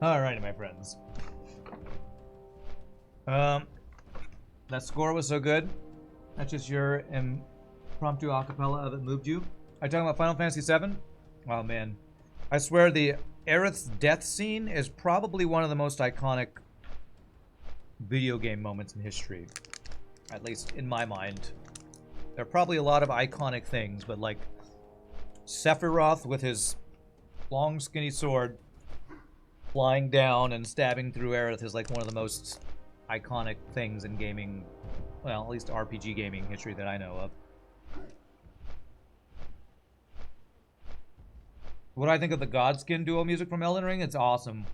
Alrighty, my friends. That score was so good. That's just your impromptu acapella of It Moved You. Are you talking about Final Fantasy VII? Oh, man. I swear the Aerith's death scene is probably one of the most iconic video game moments in history. At least in my mind. There are probably a lot of iconic things, but like Sephiroth with his long skinny sword flying down and stabbing through Aerith is like one of the most iconic things in gaming, well, at least RPG gaming history that I know of. What do I think of the Godskin duo music from Elden Ring? It's awesome.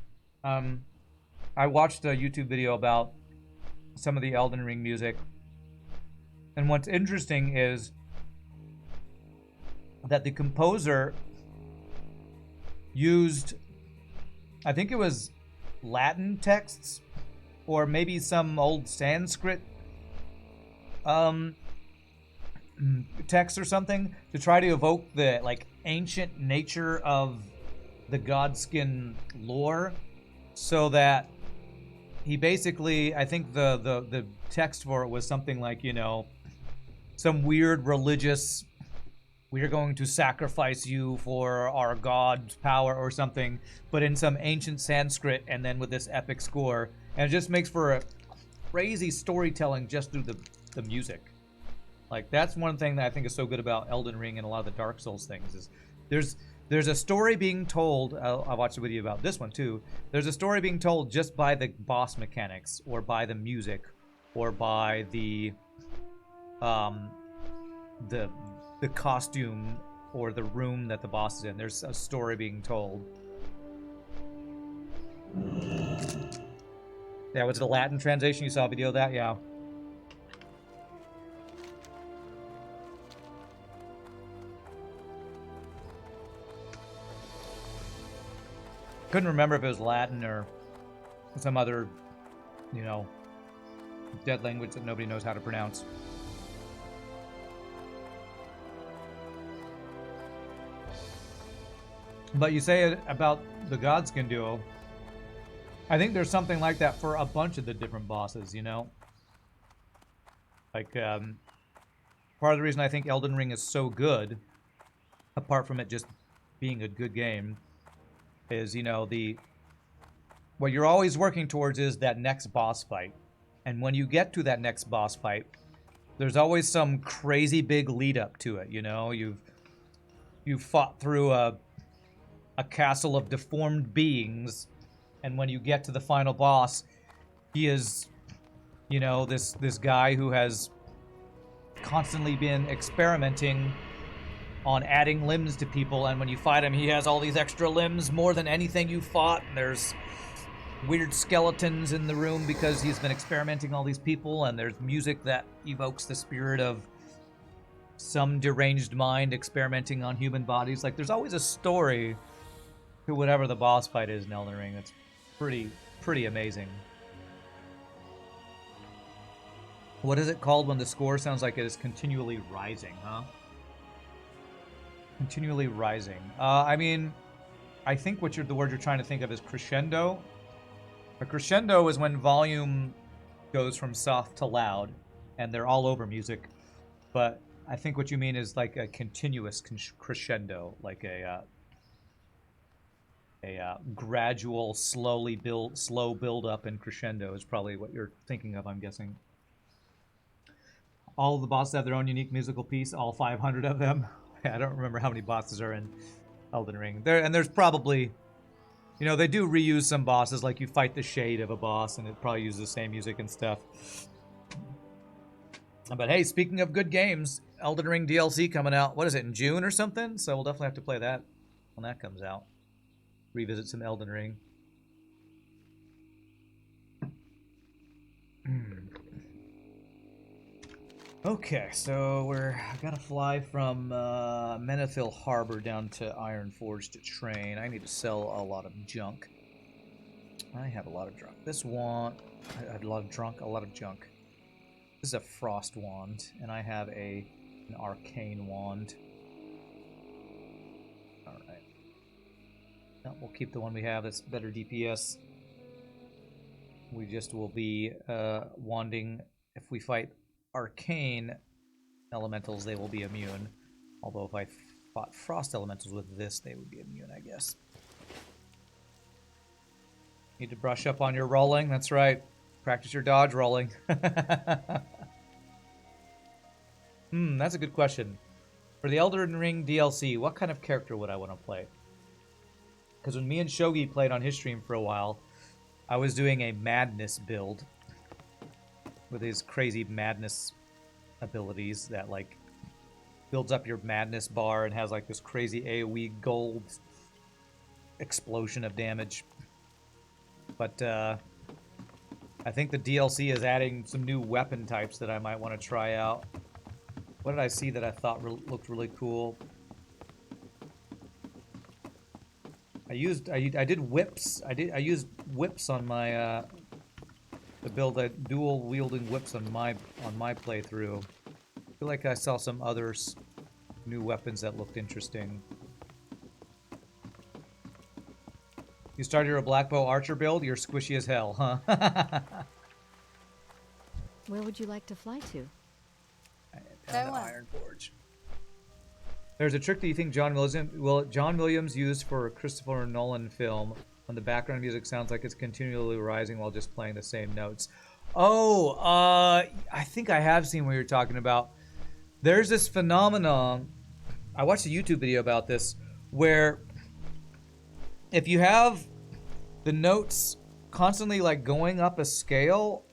I watched a YouTube video about some of the Elden Ring music, and what's interesting is that the composer used, I think it was Latin texts or maybe some old Sanskrit text or something to try to evoke the like ancient nature of the Godskin lore, so that he basically, I think the text for it was something like, you know, some weird religious, we are going to sacrifice you for our god's power or something, but in some ancient Sanskrit, and then with this epic score. And it just makes for a crazy storytelling just through the music. Like, that's one thing that I think is so good about Elden Ring and a lot of the Dark Souls things is there's a story being told. I watched a video about this one too. There's a story being told just by the boss mechanics, or by the music, or by the costume or the room that the boss is in. There's a story being told. Yeah, was it a Latin translation? You saw a video of that? Yeah. Couldn't remember if it was Latin or some other, you know, dead language that nobody knows how to pronounce. But you say it about the Godskin duo. I think there's something like that for a bunch of the different bosses, you know? Like, part of the reason I think Elden Ring is so good, apart from it just being a good game, is, you know, what you're always working towards is that next boss fight. And when you get to that next boss fight, there's always some crazy big lead up to it, you know? You've fought through a castle of deformed beings, and when you get to the final boss, he is, you know, this guy who has constantly been experimenting on adding limbs to people, and when you fight him, he has all these extra limbs, more than anything you fought, and there's weird skeletons in the room because he's been experimenting all these people, and there's music that evokes the spirit of some deranged mind experimenting on human bodies. Like, there's always a story to whatever the boss fight is in Elden Ring. It's pretty amazing. What is it called when the score sounds like it is continually rising, huh? Continually rising. I mean, I think the word you're trying to think of is crescendo. A crescendo is when volume goes from soft to loud, and they're all over music. But I think what you mean is like a continuous crescendo, like a gradual, slow build up and crescendo is probably what you're thinking of, I'm guessing. All of the bosses have their own unique musical piece, all 500 of them. I don't remember how many bosses are in Elden Ring. There's probably, you know, they do reuse some bosses, like you fight the shade of a boss, and it probably uses the same music and stuff. But hey, speaking of good games, Elden Ring DLC coming out, what is it, in June or something? So we'll definitely have to play that when that comes out. Revisit some Elden Ring. Okay, so I gotta fly from Menethil Harbor down to Ironforge to train. I need to sell a lot of junk. I have a lot of junk. I have a lot of junk. This is a frost wand, and I have an arcane wand. Alright. No, we'll keep the one we have. That's better DPS. We just will be wanding. If we fight arcane elementals, they will be immune. Although if I fought frost elementals with this, they would be immune, I guess. Need to brush up on your rolling. That's right. Practice your dodge rolling. That's a good question. For the Elden Ring DLC, what kind of character would I want to play? Because when me and Shogi played on his stream for a while, I was doing a madness build with his crazy madness abilities that, like, builds up your madness bar and has, like, this crazy AoE gold explosion of damage. But, I think the DLC is adding some new weapon types that I might want to try out. What did I see that I thought looked really cool? I did whips. I used whips on my to build a dual wielding whips on my playthrough. I feel like I saw some other new weapons that looked interesting. You started a black bow archer build. You're squishy as hell, huh? Where would you like to fly to? Down to Iron Forge. There's a trick that you think John Williams used for a Christopher Nolan film when the background music sounds like it's continually rising while just playing the same notes. Oh, I think I have seen what you're talking about. There's this phenomenon. I watched a YouTube video about this where if you have the notes constantly like going up a scale,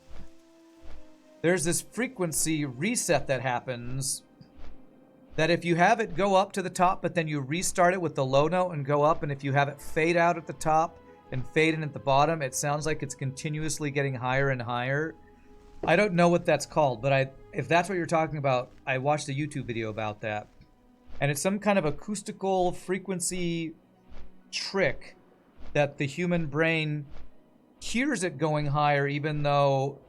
there's this frequency reset that happens that if you have it go up to the top, but then you restart it with the low note and go up, and if you have it fade out at the top and fade in at the bottom, it sounds like it's continuously getting higher and higher. I don't know what that's called, but if that's what you're talking about, I watched a YouTube video about that. And it's some kind of acoustical frequency trick that the human brain hears it going higher even though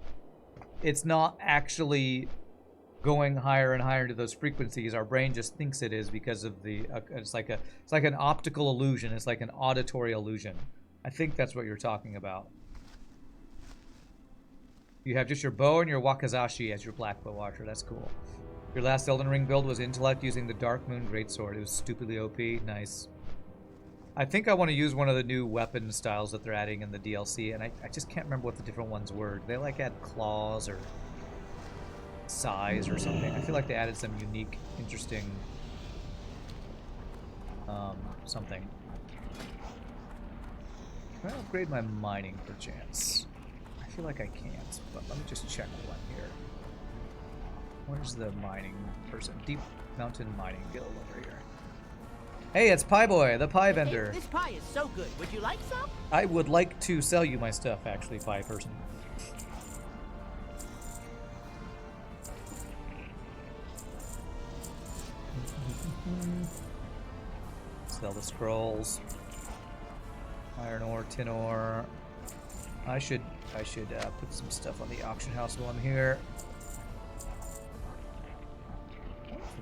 it's not actually going higher and higher to those frequencies. Our brain just thinks it is because of the it's like an optical illusion. It's like an auditory illusion. I think that's what you're talking about. You have just your bow and your wakizashi as your black bow archer. That's cool. Your last Elden Ring build was intellect using the Dark Moon Greatsword. It was stupidly OP. Nice. I think I want to use one of the new weapon styles that they're adding in the DLC, and I just can't remember what the different ones were. They like add claws or size or something. I feel like they added some unique, interesting something. Can I upgrade my mining per chance? I feel like I can't, but let me just check one here. Where's the mining person? Deep Mountain Mining Guild over here. Hey, it's Pie Boy, the pie vendor. Hey, this pie is so good. Would you like some? I would like to sell you my stuff, actually, pie person. Sell the scrolls. Iron ore, tin ore. I should put some stuff on the auction house while I'm here.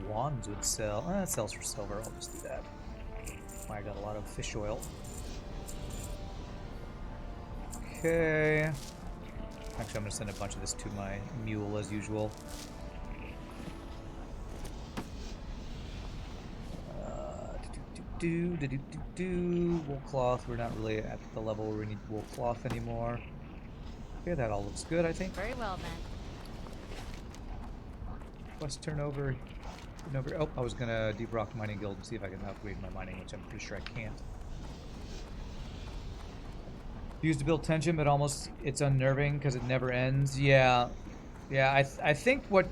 Wands would sell. It sells for silver. I'll just do that. I got a lot of fish oil. Okay. Actually, I'm gonna send a bunch of this to my mule as usual. Wool cloth. We're not really at the level where we need wool cloth anymore. Okay, that all looks good, I think. Very well then. Let's turn over. Oh, I was gonna Deep Rock Mining Guild and see if I can upgrade my mining, which I'm pretty sure I can't. Used to build tension, but it's unnerving because it never ends. Yeah. I think what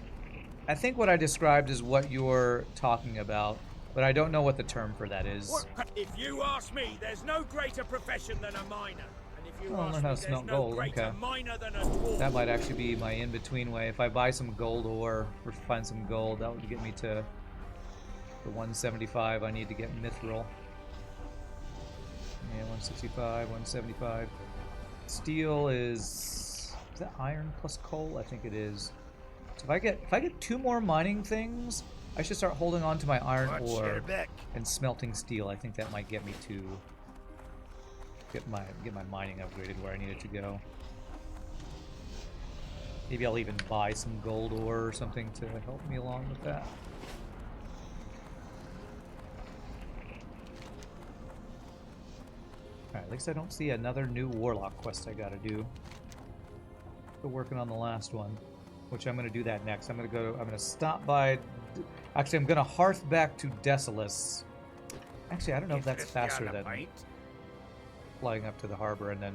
I described is what you're talking about, but I don't know what the term for that is. If you ask me, there's no greater profession than a miner. And if you Oh, ask learn how me, to there's smelt no gold. greater Okay. miner than a dwarf. That might actually be my in-between way. If I buy some gold ore or find some gold, that would get me to the 175 I need to get mithril. Yeah, 165, 175. Steel is that iron plus coal? I think it is. So if I get 2 more mining things, I should start holding on to my iron ore and smelting steel. I think that might get me to Get my mining upgraded where I need it to go. Maybe I'll even buy some gold ore or something to help me along with that. Alright, at least I don't see another new warlock quest I gotta do. Still working on the last one, which I'm gonna do that next. I'm gonna stop by. Actually, I'm gonna hearth back to Desolace. Actually, I don't know if that's faster than flying up to the harbor and then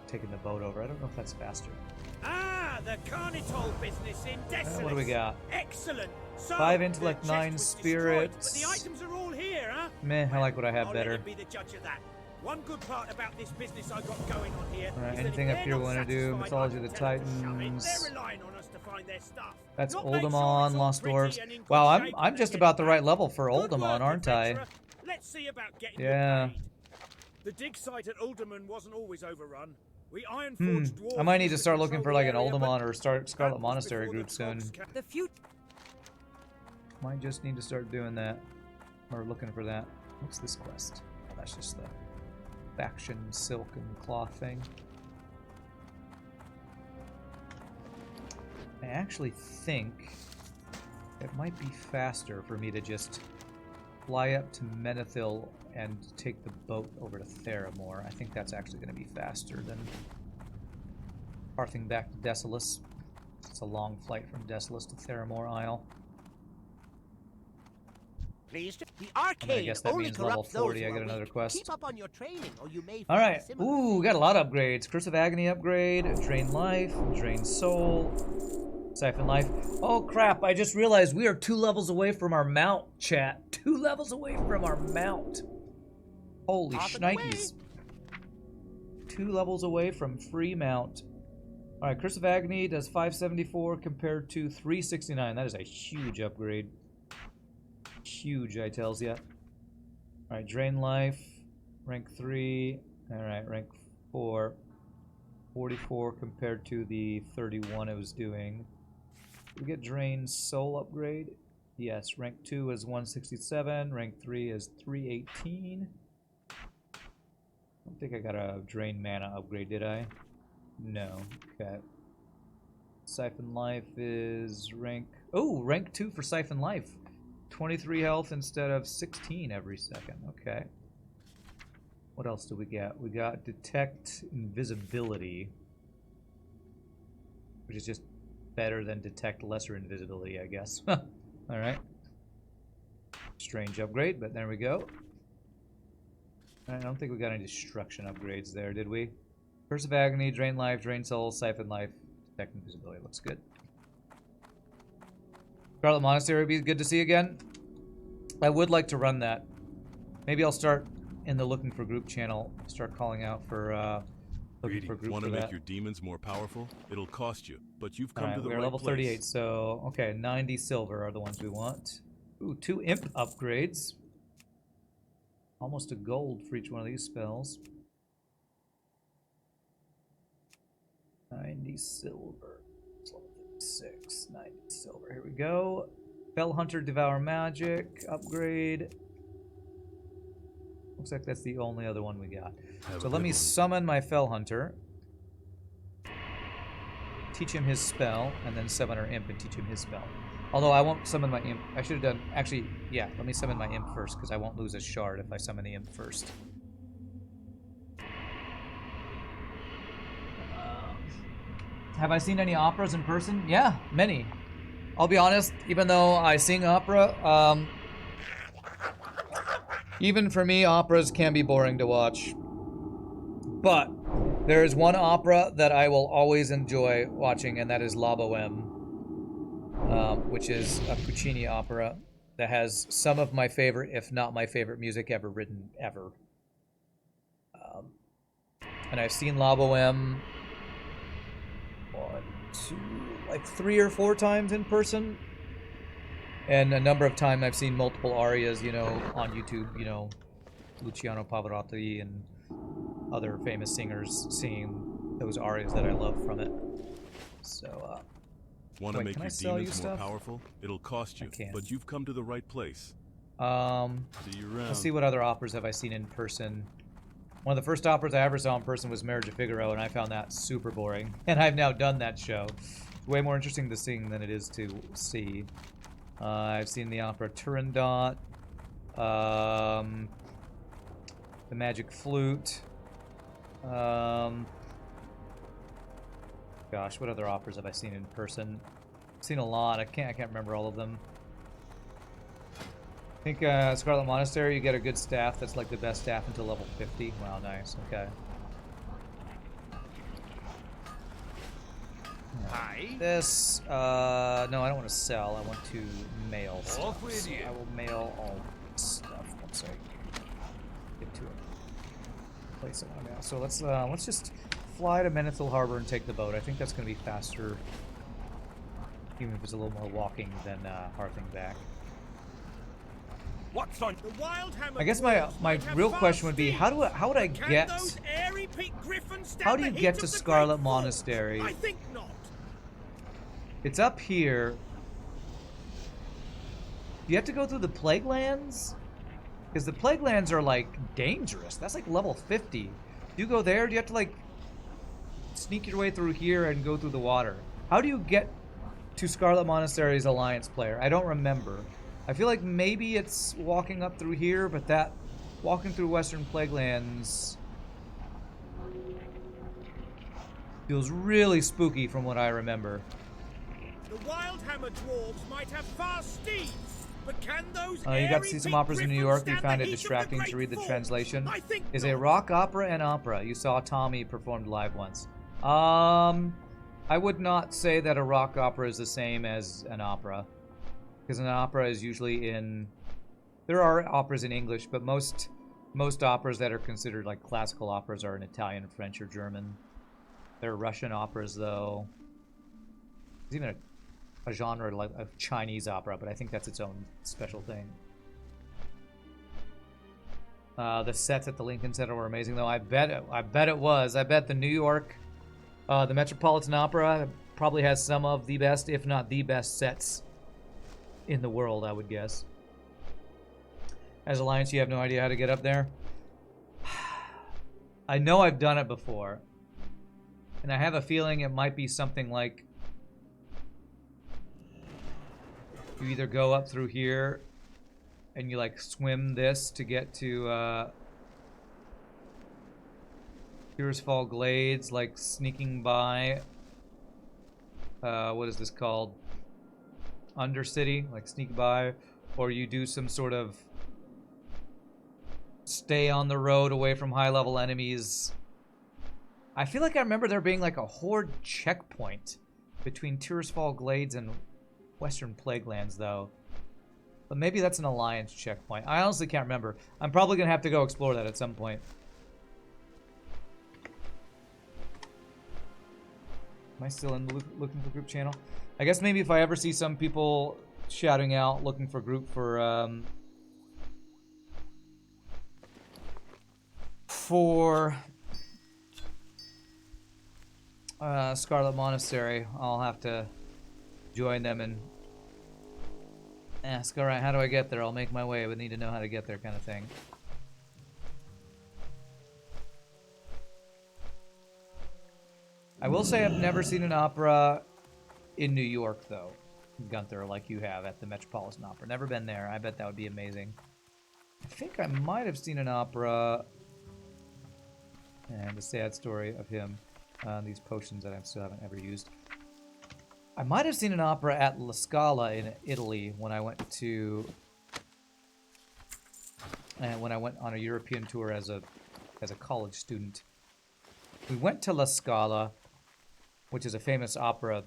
taking the boat over. I don't know if that's faster. Ah, the Carnitol business in Desolace. What do we got? Excellent. So, 5 intellect, the 9 chest was destroyed, spirits. but the items are all here, huh? Meh, I like what I have I'll better. let him be the judge of that. One good part about this business I got going on here. Alright, is that anything if up they're here not we want to do? satisfied, Mythology I of the can tell them to shove it. Titans. They're relying on us to find their stuff. That's Not make sure Oldemon, it's all Lost pretty Dwarves. and in good Wow, shape I'm when just they about get the right back. level for Good Oldemon, work, aren't I? adventurer. Let's see about getting Yeah. you paid. The dig site at Alderman wasn't always overrun. We iron-forged dwarves I might need used to start looking control for like the an area, but Oldemon or start that Scarlet was Monastery before the group soon. frogs came. The future. Might just need to start doing that. Or looking for that. What's this quest? Oh, that's just the faction silk and cloth thing. I actually think it might be faster for me to just fly up to Menethil and take the boat over to Theramore. I think that's actually going to be faster than hearthing back to Desolace. It's a long flight from Desolace to Theramore Isle. Please. The I arcane guess that only means level corrupts those 40, who I are get another weak. quest. Keep up on your training, or you may. Alright. find a similar Ooh, we fate. got a lot of upgrades. Curse of Agony upgrade, Drain Life, Drain Soul, Siphon Life. Oh crap, I just realized we are 2 levels away from our mount, chat. 2 levels away from our mount. Holy Off and shnikes. 2 levels away from free mount. Alright, Curse of Agony does 574 compared to 369. That is a huge upgrade. Huge, I tells ya. Alright, Drain Life, rank 3. Alright, rank 4. 44 compared to the 31 it was doing. We get Drain Soul upgrade. Yes, rank 2 is 167, rank 3 is 318. I don't think I got a Drain Mana upgrade, did I? No. Okay. Siphon Life is rank... Oh, rank 2 for Siphon Life. 23 health instead of 16 every second. Okay. What else do we get? We got Detect Invisibility, which is just better than Detect Lesser Invisibility, I guess. Alright. Strange upgrade, but there we go. I don't think we got any Destruction upgrades there, did we? Curse of Agony, Drain Life, Drain Soul, Siphon Life, Detect Invisibility. Looks good. Scarlet Monastery would be good to see again. I would like to run that. Maybe I'll start in the Looking for Group channel. Start calling out for looking for group Want for to that. make your demons more powerful? It'll cost you, but you've come to the We're right level place. 38, so okay, 90 silver are the ones we want. Ooh, 2 imp upgrades. Almost a gold for each one of these spells. 90 silver. It's level 56. 90 silver. Here we go. Fell Hunter Devour Magic upgrade. Looks like that's the only other one we got. So let me summon my Fell Hunter. Teach him his spell, and then summon our imp and teach him his spell. Although I won't summon my imp. I should have done... Actually, yeah, let me summon my imp first, because I won't lose a shard if I summon the imp first. Have I seen any operas in person? Yeah, many. I'll be honest, even though I sing opera, even for me, operas can be boring to watch. But there is one opera that I will always enjoy watching, and that is La Boheme, which is a Puccini opera that has some of my favorite, if not my favorite, music ever written, ever. And I've seen La Boheme 3 or 4 times in person. And a number of times I've seen multiple arias, you know, on YouTube, you know, Luciano Pavarotti and other famous singers singing those arias that I love from it. So, Want to wait, make can I your sell you demons more stuff? powerful? It'll cost you, I can. but you've come to the right place. See See you around. let's see what other operas have I seen in person. One of the first operas I ever saw in person was Marriage of Figaro, and I found that super boring. And I've now done that show. It's way more interesting to sing than it is to see. I've seen the opera Turandot, the Magic Flute. Gosh, what other operas have I seen in person? I've seen a lot. I can't remember all of them. I think Scarlet Monastery, you get a good staff that's like the best staff until level 50. Wow, nice. Okay. Hi. This, no, I don't want to sell. I want to mail stuff. with So you. I will mail all stuff once I get to it. Place I want to mail. So let's just fly to Menethil Harbor and take the boat. I think that's going to be faster, even if it's a little more walking than harping back. What's on the wild hammer? I guess my real question would be, how would I get? How do you get to Scarlet Monastery? I think not. It's up here. Do you have to go through the Plague Lands? Because the Plague Lands are like dangerous. That's like level 50. Do you go there? Do you have to like sneak your way through here and go through the water? How do you get to Scarlet Monastery's Alliance player? I don't remember. I feel like maybe it's walking up through here, but that walking through Western Plaguelands feels really spooky from what I remember. The Wildhammer dwarves might have fast steeds, but can those You got to see some operas in New York. You found it distracting to read the translation. Is a rock opera an opera? You saw Tommy performed live once. I would not say that a rock opera is the same as an opera. Because an opera is usually in... There are operas in English, but most operas that are considered like classical operas are in Italian, French, or German. There are Russian operas, though. There's even a genre like a Chinese opera, but I think that's its own special thing. The sets at the Lincoln Center were amazing, though. I bet it was. I bet the New York, the Metropolitan Opera probably has some of the best, if not the best, sets in the world, I would guess. As Alliance, you have no idea how to get up there? I know I've done it before. And I have a feeling it might be something like you either go up through here and you like swim this to get to Tears Fall Glades, like sneaking by what is this called? Undercity, like sneak by, or you do some sort of stay on the road away from high level enemies. I feel like I remember there being like a horde checkpoint between Tears Fall Glades and Western Plaguelands, though. But maybe that's an Alliance checkpoint. I honestly can't remember. I'm probably gonna have to go explore that at some point. Am I still in the looking for group channel? I guess maybe if I ever see some people shouting out looking for group for Scarlet Monastery, I'll have to join them and ask, alright, how do I get there? I'll make my way, but need to know how to get there kind of thing. I will say I've never seen an opera in New York, though, Gunther, like you have at the Metropolitan Opera. Never been there. I bet that would be amazing. I think I might have seen an opera, and the sad story of him, these potions that I still haven't ever used. I might have seen an opera at La Scala in Italy when I went to, when I went on a European tour as a college student. We went to La Scala, which is a famous opera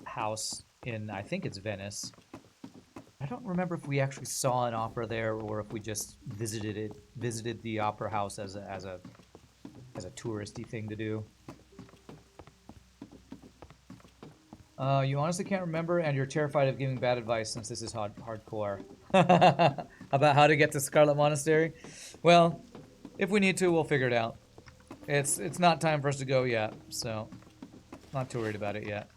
house in, I think it's Venice. I don't remember if we actually saw an opera there or if we just visited the opera house as a touristy thing to do. You honestly can't remember, and you're terrified of giving bad advice since this is hardcore. About how to get to Scarlet Monastery? Well, if we need to, we'll figure it out. It's not time for us to go yet, so not too worried about it yet.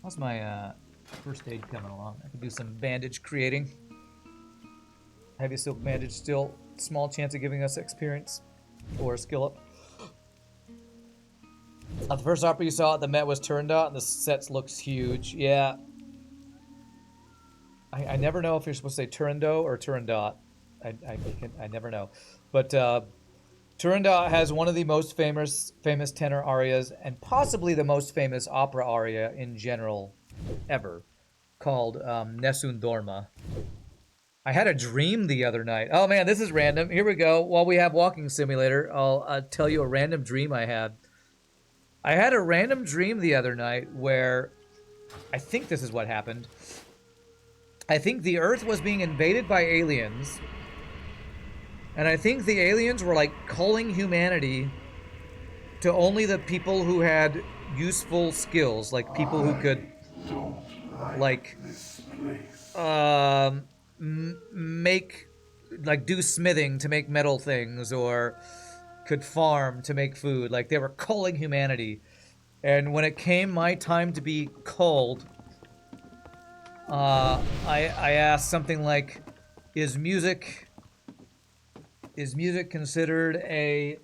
How's my first aid coming along? I can do some bandage creating. Heavy silk bandage still small chance of giving us experience or skill up. The first opera you saw at the Met was Turandot, and the sets looks huge. Yeah. I never know if you're supposed to say Turando or Turandot. I never know. But Turandot has one of the most famous tenor arias, and possibly the most famous opera aria in general ever, called Nessun Dorma. I had a dream the other night. Oh man, this is random. Here we go. While we have Walking Simulator, I'll tell you a random dream I had. I had a random dream the other night where I think this is what happened. I think the Earth was being invaded by aliens, and I think the aliens were like culling humanity to only the people who had useful skills, like people who could, like, make, like, do smithing to make metal things, or could farm to make food. Like, they were culling humanity. And when it came my time to be culled, I asked something like, is music considered a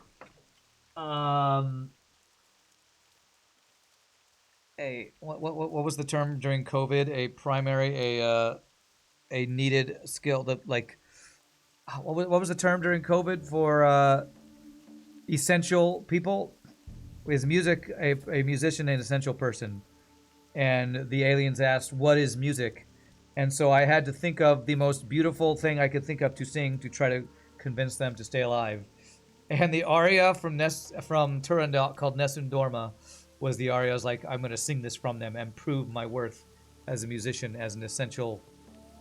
what was the term during COVID? A primary, a needed skill that, like, what was the term during COVID for essential people? Is music a musician an essential person? And the aliens asked, what is music? And so I had to think of the most beautiful thing I could think of to sing to try to convince them to stay alive. And the aria from Turandot called Nessun Dorma was the aria. I was like, I'm going to sing this from them and prove my worth as a musician, as an essential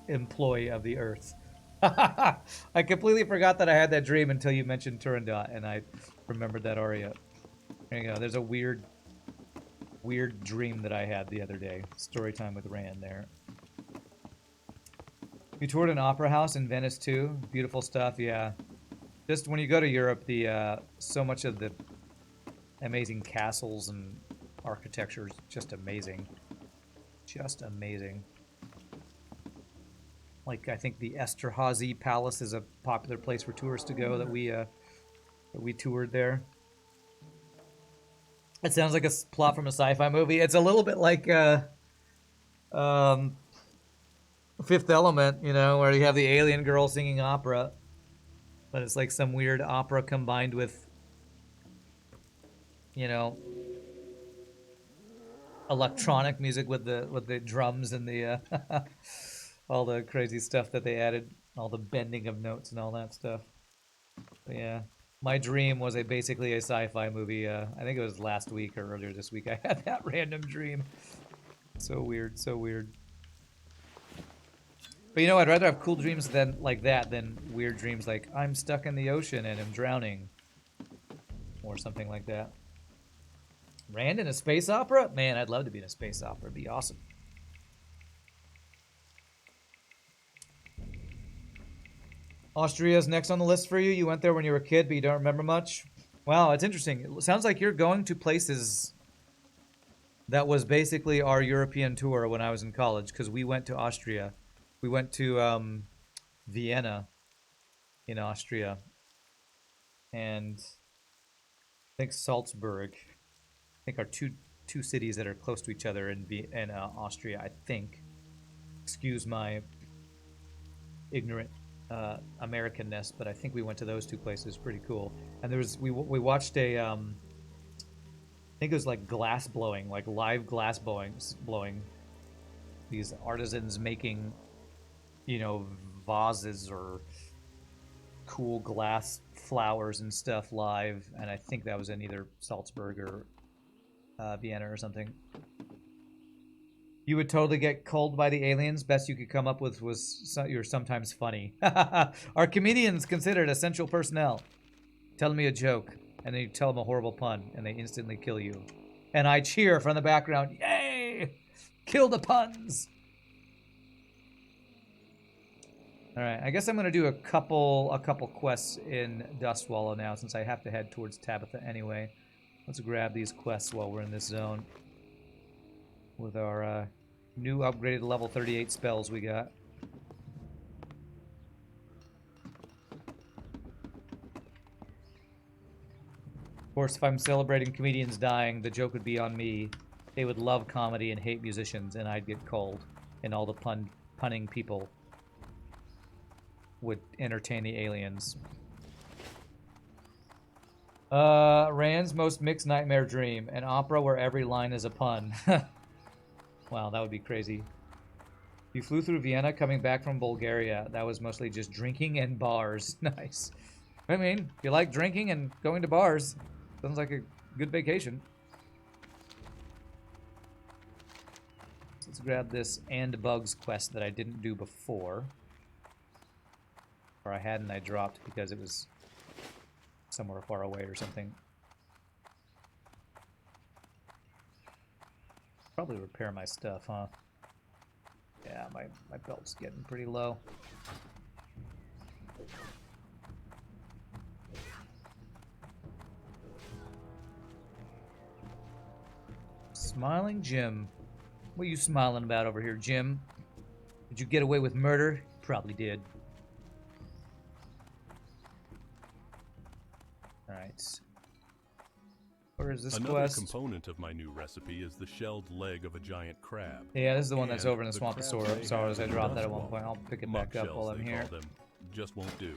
employee of the earth. I completely forgot that I had that dream until you mentioned Turandot, and I remembered that aria. There you go. There's a weird dream that I had the other day. Story time with Rand there. You toured an opera house in Venice too. Beautiful stuff, yeah. Just when you go to Europe, the so much of the amazing castles and architecture is just amazing. Just amazing. Like, I think the Esterhazy Palace is a popular place for tourists to go that we toured there. It sounds like a plot from a sci-fi movie. It's a little bit like Fifth Element, you know, where you have the alien girl singing opera, but it's like some weird opera combined with, you know, electronic music with the drums and the all the crazy stuff that they added, all the bending of notes and all that stuff. But yeah. My dream was basically a sci-fi movie. I think it was last week or earlier this week. I had that random dream. So weird, so weird. But you know, I'd rather have cool dreams like that than weird dreams like I'm stuck in the ocean and I'm drowning. Or something like that. Rand in a space opera? Man, I'd love to be in a space opera. It'd be awesome. Austria's next on the list for you. You went there when you were a kid, but you don't remember much. Wow, it's interesting. It sounds like you're going to places that was basically our European tour when I was in college, because we went to Austria. We went to Vienna in Austria. And I think Salzburg. I think are two cities that are close to each other in Austria, I think. Excuse my ignorant Americanness, but I think we went to those two places. Pretty cool. And there was we watched a I think it was like glass blowing, like live glass blowing. These artisans making, you know, vases or cool glass flowers and stuff live, and I think that was in either Salzburg or Vienna or something. You would totally get culled by the aliens. Best you could come up with was you're sometimes funny. Are comedians considered essential personnel? Tell me a joke, and then you tell them a horrible pun, and they instantly kill you. And I cheer from the background. Yay! Kill the puns! Alright, I guess I'm going to do a couple quests in Dustwallow now, since I have to head towards Tabitha anyway. Let's grab these quests while we're in this zone. With our new upgraded level 38 spells we got. Of course, if I'm celebrating comedians dying, the joke would be on me. They would love comedy and hate musicians, and I'd get cold. And all the punning people would entertain the aliens. Rand's most mixed nightmare dream. An opera where every line is a pun. Wow, that would be crazy. You flew through Vienna coming back from Bulgaria. That was mostly just drinking and bars. Nice. I mean, if you like drinking and going to bars, sounds like a good vacation. So let's grab this and bugs quest that I didn't do before. Or I had and I dropped because it was somewhere far away or something. Probably repair my stuff, huh? Yeah, my belt's getting pretty low. Smiling Jim. What are you smiling about over here, Jim? Did you get away with murder? Probably did. Alright. Where is this Another quest? component of my new recipe is the shelled leg of a giant crab. Yeah, this is the one that's And over in the swamp of crab's leg Sorrows. I has a dropped that dust at one wall. point. I'll pick it Muck back up shells, while I'm they here. call them, just won't do.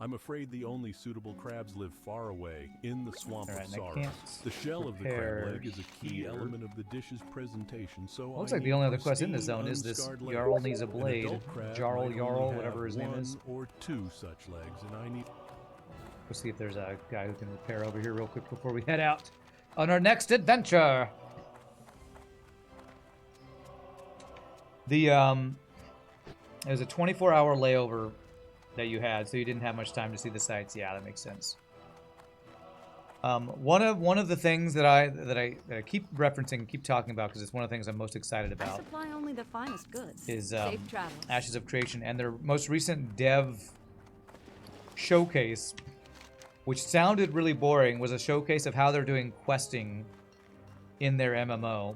I'm afraid the only suitable crabs live far away in the swamp Alright, of and I sorrows. can't The shell of the prepare crab leg is a key here. element of the dish's presentation, so Looks I like the need only other quest in this pristine, zone is this unscarred legs. Jarl needs a An blade. adult crab Jarl, might Jarl, only whatever have his name is. 1 or 2 such legs, and I need... Let's see if there's a guy who can repair over here real quick before we head out on our next adventure. The it was a 24-hour layover that you had, so you didn't have much time to see the sights. Yeah, that makes sense. One of the things that I keep referencing, keep talking about, because it's one of the things I'm most excited I about, supply only the finest goods. is Safe travels. Ashes of Creation and their most recent dev showcase, which sounded really boring, was a showcase of how they're doing questing in their MMO.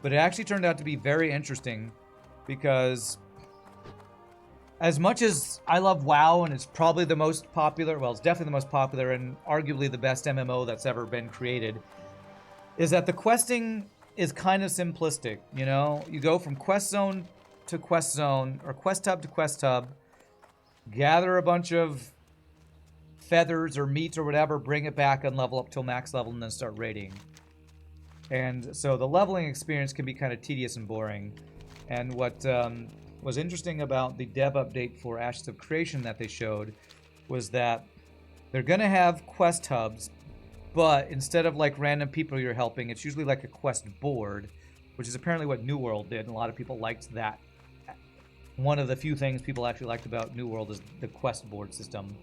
But it actually turned out to be very interesting because as much as I love WoW and it's probably the most popular, well, it's definitely the most popular and arguably the best MMO that's ever been created, is that the questing is kind of simplistic, you know? You go from quest zone to quest zone, or quest hub to quest hub, gather a bunch of feathers or meat or whatever, bring it back and level up till max level and then start raiding. And so the leveling experience can be kind of tedious and boring. And what was interesting about the dev update for Ashes of Creation that they showed was that they're going to have quest hubs, but instead of like random people you're helping, it's usually like a quest board, which is apparently what New World did, and a lot of people liked that. One of the few things people actually liked about New World is the quest board system.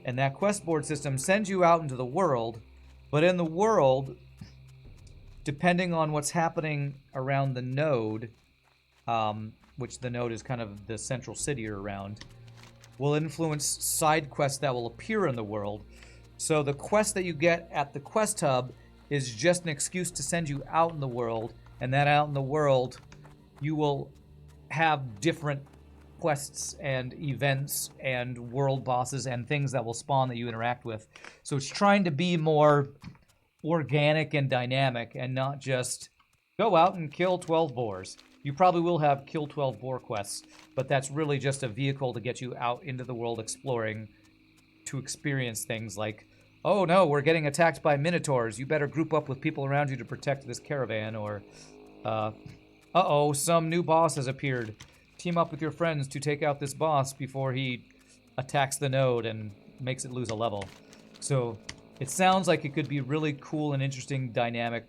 And that quest board system sends you out into the world, but in the world, depending on what's happening around the node, which the node is kind of the central city you're around, will influence side quests that will appear in the world. So the quest that you get at the quest hub is just an excuse to send you out in the world, and that out in the world, you will have different quests and events and world bosses and things that will spawn that you interact with. So it's trying to be more organic and dynamic and not just go out and kill 12 boars. You probably will have kill 12 boar quests, but that's really just a vehicle to get you out into the world exploring to experience things like, oh no, we're getting attacked by minotaurs. You better group up with people around you to protect this caravan. Or, uh-oh, some new boss has appeared. Team up with your friends to take out this boss before he attacks the node and makes it lose a level. So it sounds like it could be really cool and interesting, dynamic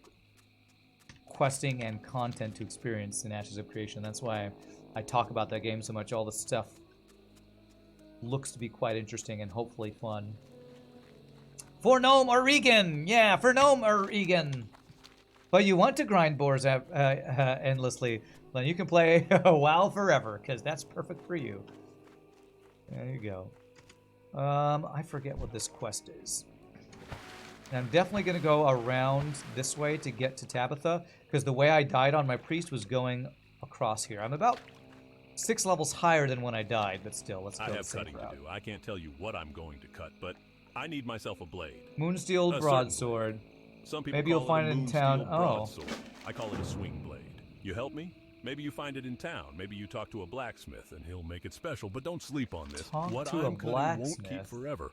questing and content to experience in Ashes of Creation. That's why I talk about that game so much. All the stuff looks to be quite interesting and hopefully fun. For Gnome or Regan! Yeah, for Gnome or Regan! But you want to grind boars endlessly, then you can play WoW forever, because that's perfect for you. There you go. I forget what this quest is. And I'm definitely going to go around this way to get to Tabitha, because the way I died on my priest was going across here. I'm about 6 levels higher than when I died, but still, let's go I the have safe cutting route. to do. I can't tell you what I'm going to cut, but I need myself a blade. Moonsteel A certain broadsword. Some people Maybe you'll call find it it a in town. moonsteel Oh. broadsword. I call it a swing blade. You help me? Maybe you find it in town. Maybe you talk to a blacksmith and he'll make it special. But don't sleep on this. Talk What to a I'm cutting won't keep blacksmith. forever.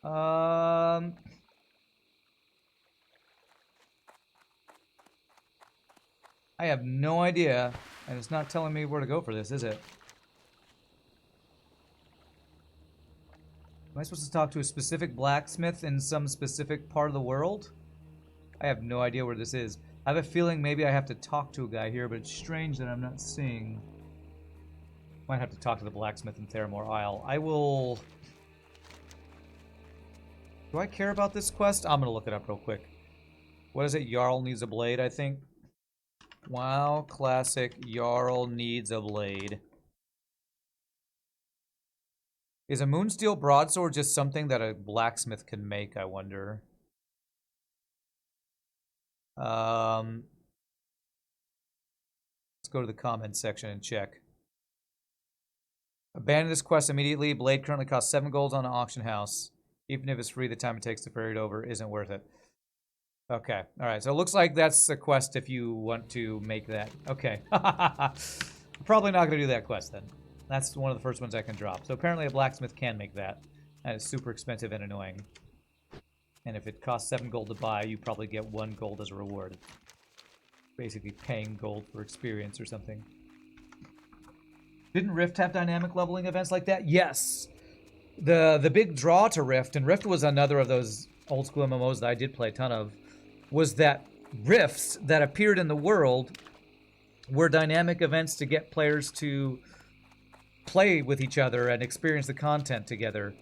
I have no idea, and it's not telling me where to go for this, is it? Am I supposed to talk to a specific blacksmith in some specific part of the world? I have no idea where this is. I have a feeling maybe I have to talk to a guy here, but it's strange that I'm not seeing. Might have to talk to the blacksmith in Theramore Isle. I will... Do I care about this quest? I'm gonna look it up real quick. What is it? Jarl needs a blade, I think. WoW Classic Jarl needs a blade. Is a Moonsteel broadsword just something that a blacksmith can make, I wonder? Let's go to the comments section and check. Abandon this quest immediately. Blade currently costs 7 golds on the auction house. Even if it's free, the time it takes to ferry it over isn't worth it. Okay, alright, so it looks like that's a quest if you want to make that. Okay. Probably not going to do that quest then. That's one of the first ones I can drop. So apparently a blacksmith can make that. That is super expensive and annoying. And if it costs 7 gold to buy, you probably get 1 gold as a reward. Basically paying gold for experience or something. Didn't Rift have dynamic leveling events like that? Yes! The big draw to Rift, and Rift was another of those old school MMOs that I did play a ton of, was that rifts that appeared in the world were dynamic events to get players to play with each other and experience the content together.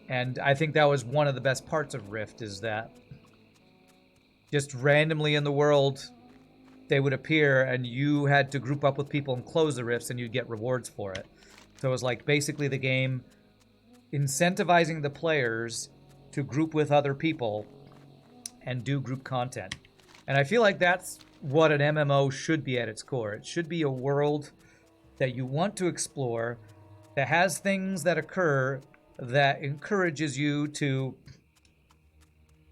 And I think that was one of the best parts of Rift, is that just randomly in the world they would appear and you had to group up with people and close the rifts and you'd get rewards for it. So it was like basically the game incentivizing the players to group with other people and do group content. And I feel like that's what an MMO should be at its core. It should be a world that you want to explore, that has things that occur that encourages you to,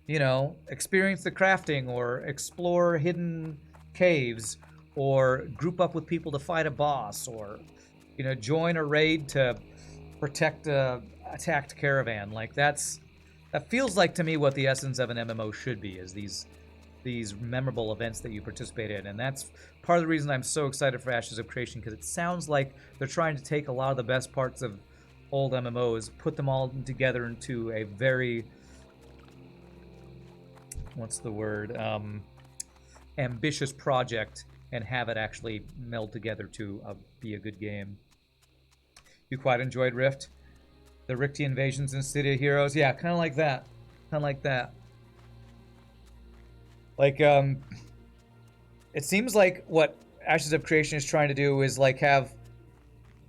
you know, experience the crafting or explore hidden caves or group up with people to fight a boss or, you know, join a raid to protect a attacked caravan. Like that feels like to me what the essence of an MMO should be, is these memorable events that you participate in. And that's part of the reason I'm so excited for Ashes of Creation, because it sounds like they're trying to take a lot of the best parts of old MMOs, put them all together into a very, what's the word, ambitious project, and have it actually meld together to be a good game. You quite enjoyed Rift? The Ricti invasions in City of Heroes? Yeah, kind of like that. Kind of like that. Like, it seems like what Ashes of Creation is trying to do is like have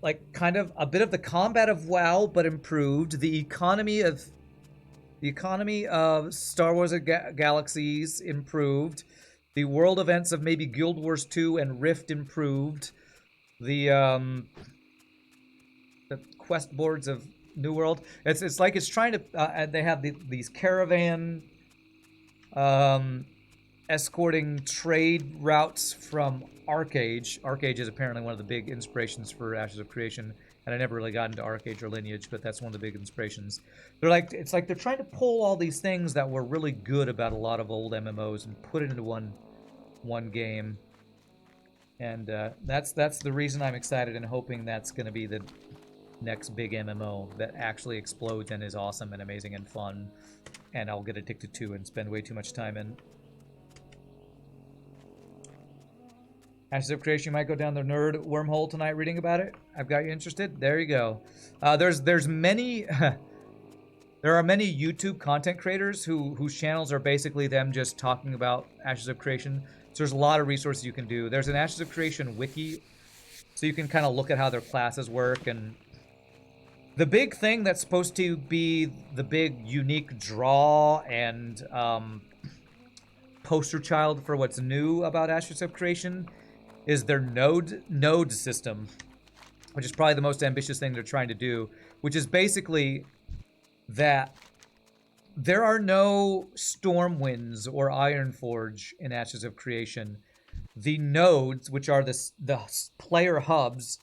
like kind of a bit of the combat of WoW, but improved. The economy of Star Wars Galaxies improved. The world events of maybe Guild Wars 2 and Rift improved. The quest boards of New World. It's like it's trying to. They have these caravan escorting trade routes from Arcage. Arcage is apparently one of the big inspirations for Ashes of Creation, and I never really got into Arcage or Lineage, but that's one of the big inspirations. It's like they're trying to pull all these things that were really good about a lot of old MMOs and put it into one game. And that's the reason I'm excited and hoping that's going to be the next big MMO that actually explodes and is awesome and amazing and fun, and I'll get addicted to and spend way too much time in. Ashes of Creation, you might go down the nerd wormhole tonight reading about it. I've got you interested. There you go. There's many there are many YouTube content creators whose channels are basically them just talking about Ashes of Creation. So there's a lot of resources you can do. There's an Ashes of Creation wiki, so you can kind of look at how their classes work. And the big thing that's supposed to be the big unique draw and poster child for what's new about Ashes of Creation is their node system. which is probably the most ambitious thing they're trying to do, which is basically that there are no Stormwinds or Ironforge in Ashes of Creation. The nodes, which are the player hubs,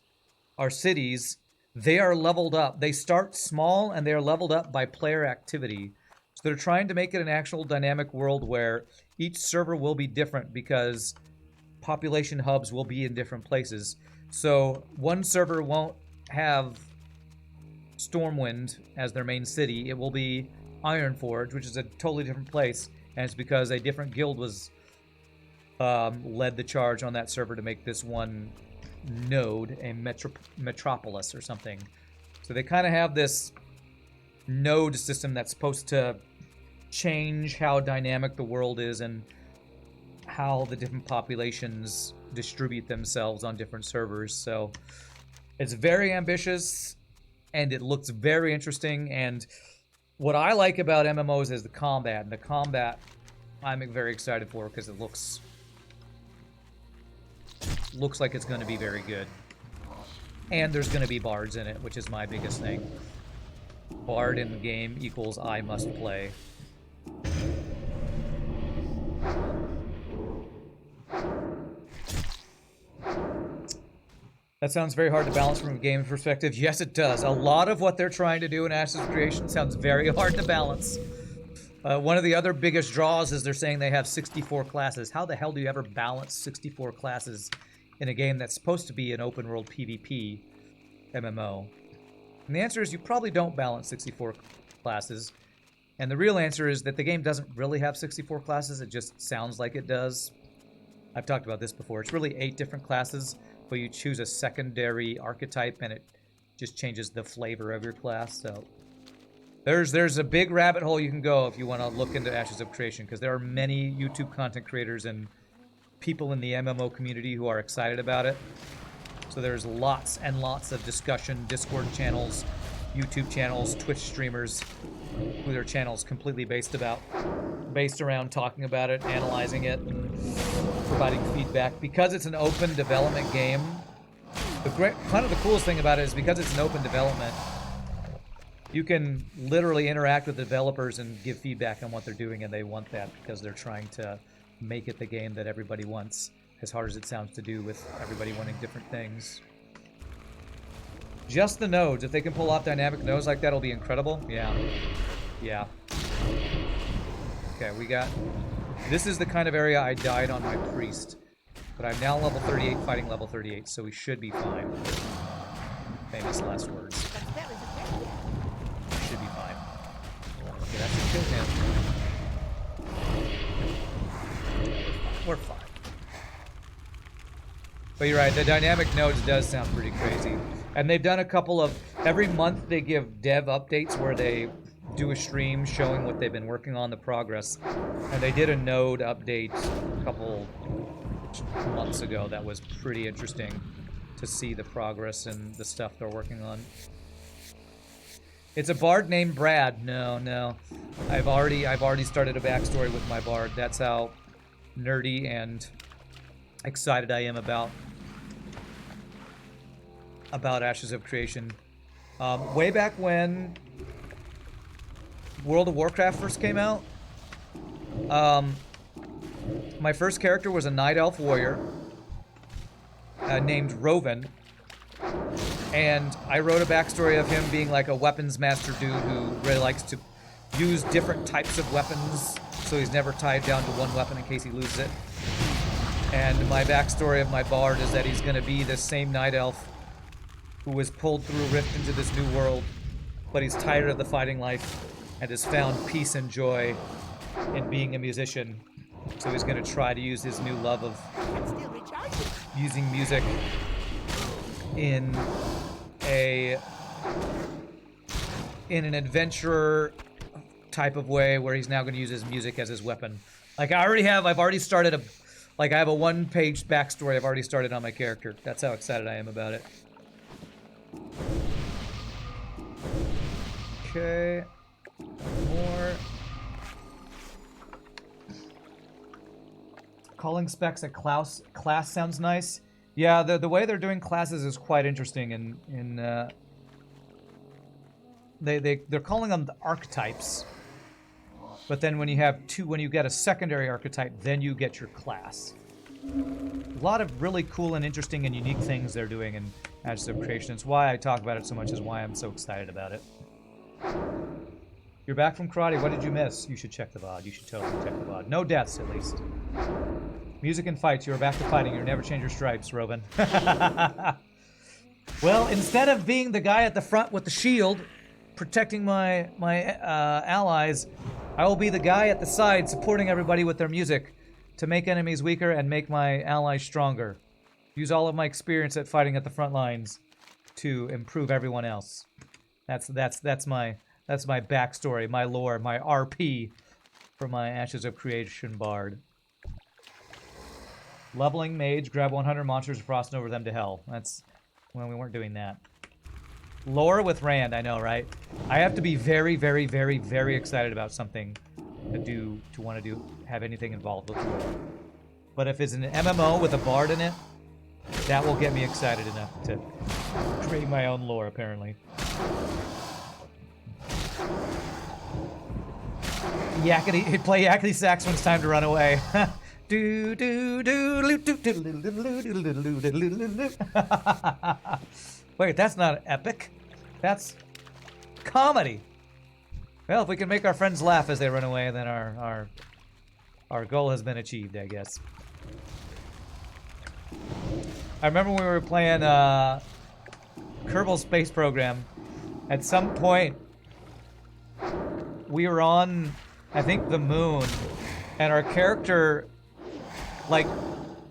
are cities. They are leveled up. They start small and they are leveled up by player activity. So they're trying to make it an actual dynamic world where each server will be different because population hubs will be in different places. So one server won't have Stormwind as their main city. It will be Ironforge, which is a totally different place, and it's because a different guild was led the charge on that server to make this one node a metropolis or something. So they kind of have this node system that's supposed to change how dynamic the world is and how the different populations distribute themselves on different servers. So it's very ambitious and it looks very interesting. And what I like about MMOs is the combat, and the combat I'm very excited for because it looks like it's going to be very good. And there's going to be bards in it, which is my biggest thing. Bard in the game equals I must play. That sounds very hard to balance from a game perspective. Yes, it does. A lot of what they're trying to do in Ashes of Creation sounds very hard to balance. One of the other biggest draws is they're saying they have 64 classes. How the hell do you ever balance 64 classes in a game that's supposed to be an open world PvP MMO? And the answer is you probably don't balance 64 classes. And the real answer is that the game doesn't really have 64 classes. It just sounds like it does. I've talked about this before. It's really 8 different classes, but you choose a secondary archetype and it just changes the flavor of your class. So there's a big rabbit hole you can go if you want to look into Ashes of Creation, because there are many YouTube content creators and people in the MMO community who are excited about it. So there's lots and lots of discussion, Discord channels, YouTube channels, Twitch streamers, who their channels completely based around talking about it, analyzing it, and providing feedback. Because it's an open development game, kind of the coolest thing about it is because it's an open development, you can literally interact with the developers and give feedback on what they're doing, and they want that because they're trying to make it the game that everybody wants, as hard as it sounds to do with everybody wanting different things. Just the nodes. If they can pull off dynamic nodes like that, it'll be incredible. Yeah. Yeah. Okay, we got... This is the kind of area I died on my priest. But I'm now level 38 fighting level 38, so we should be fine. Famous last words. We should be fine. Okay, that's a kill him. We're fine. But you're right, the dynamic nodes does sound pretty crazy. And they've done a couple of... Every month they give dev updates where they do a stream showing what they've been working on, the progress. And they did a node update a couple months ago that was pretty interesting to see the progress and the stuff they're working on. It's a bard named Brad. No. I've already started a backstory with my bard. That's how nerdy and excited I am about Ashes of Creation. Way back when World of Warcraft first came out, my first character was a Night Elf warrior named Roven, and I wrote a backstory of him being like a weapons master dude who really likes to use different types of weapons, so he's never tied down to one weapon in case he loses it. And my backstory of my bard is that he's going to be the same Night Elf who was pulled through a rift into this new world, but he's tired of the fighting life and has found peace and joy in being a musician. So he's going to try to use his new love of using music in an adventurer type of way, where he's now going to use his music as his weapon. Like I've already started I have a one-page backstory I've already started on my character. That's how excited I am about it. Okay. More. Calling specs a class sounds nice. Yeah, the way they're doing classes is quite interesting. They're calling them the archetypes. But then when you get a secondary archetype, then you get your class. A lot of really cool and interesting and unique things they're doing in Ashes of Creation. It's why I talk about it so much, is why I'm so excited about it. You're back from karate. What did you miss? You should check the VOD. You should totally check the VOD. No deaths, at least. Music and fights. You are back to fighting. You never change your stripes, Robin. Well, instead of being the guy at the front with the shield, protecting my allies, I will be the guy at the side supporting everybody with their music to make enemies weaker and make my allies stronger. Use all of my experience at fighting at the front lines to improve everyone else. That's my backstory, my lore, my RP for my Ashes of Creation Bard. Leveling mage, grab 100 monsters, frosting over them to hell. That's when we weren't doing that. Lore with Rand, I know, right? I have to be very, very, very, very excited about something to want to have anything involved with lore. But if it's an MMO with a bard in it, that will get me excited enough to create my own lore, apparently. Yakety, play yakety sax when it's time to run away. Do do do do do do. Wait, that's not epic. That's comedy. Well, if we can make our friends laugh as they run away, then our goal has been achieved, I guess. I remember when we were playing Kerbal Space Program. At some point, we were on, I think, the moon, and our character, like,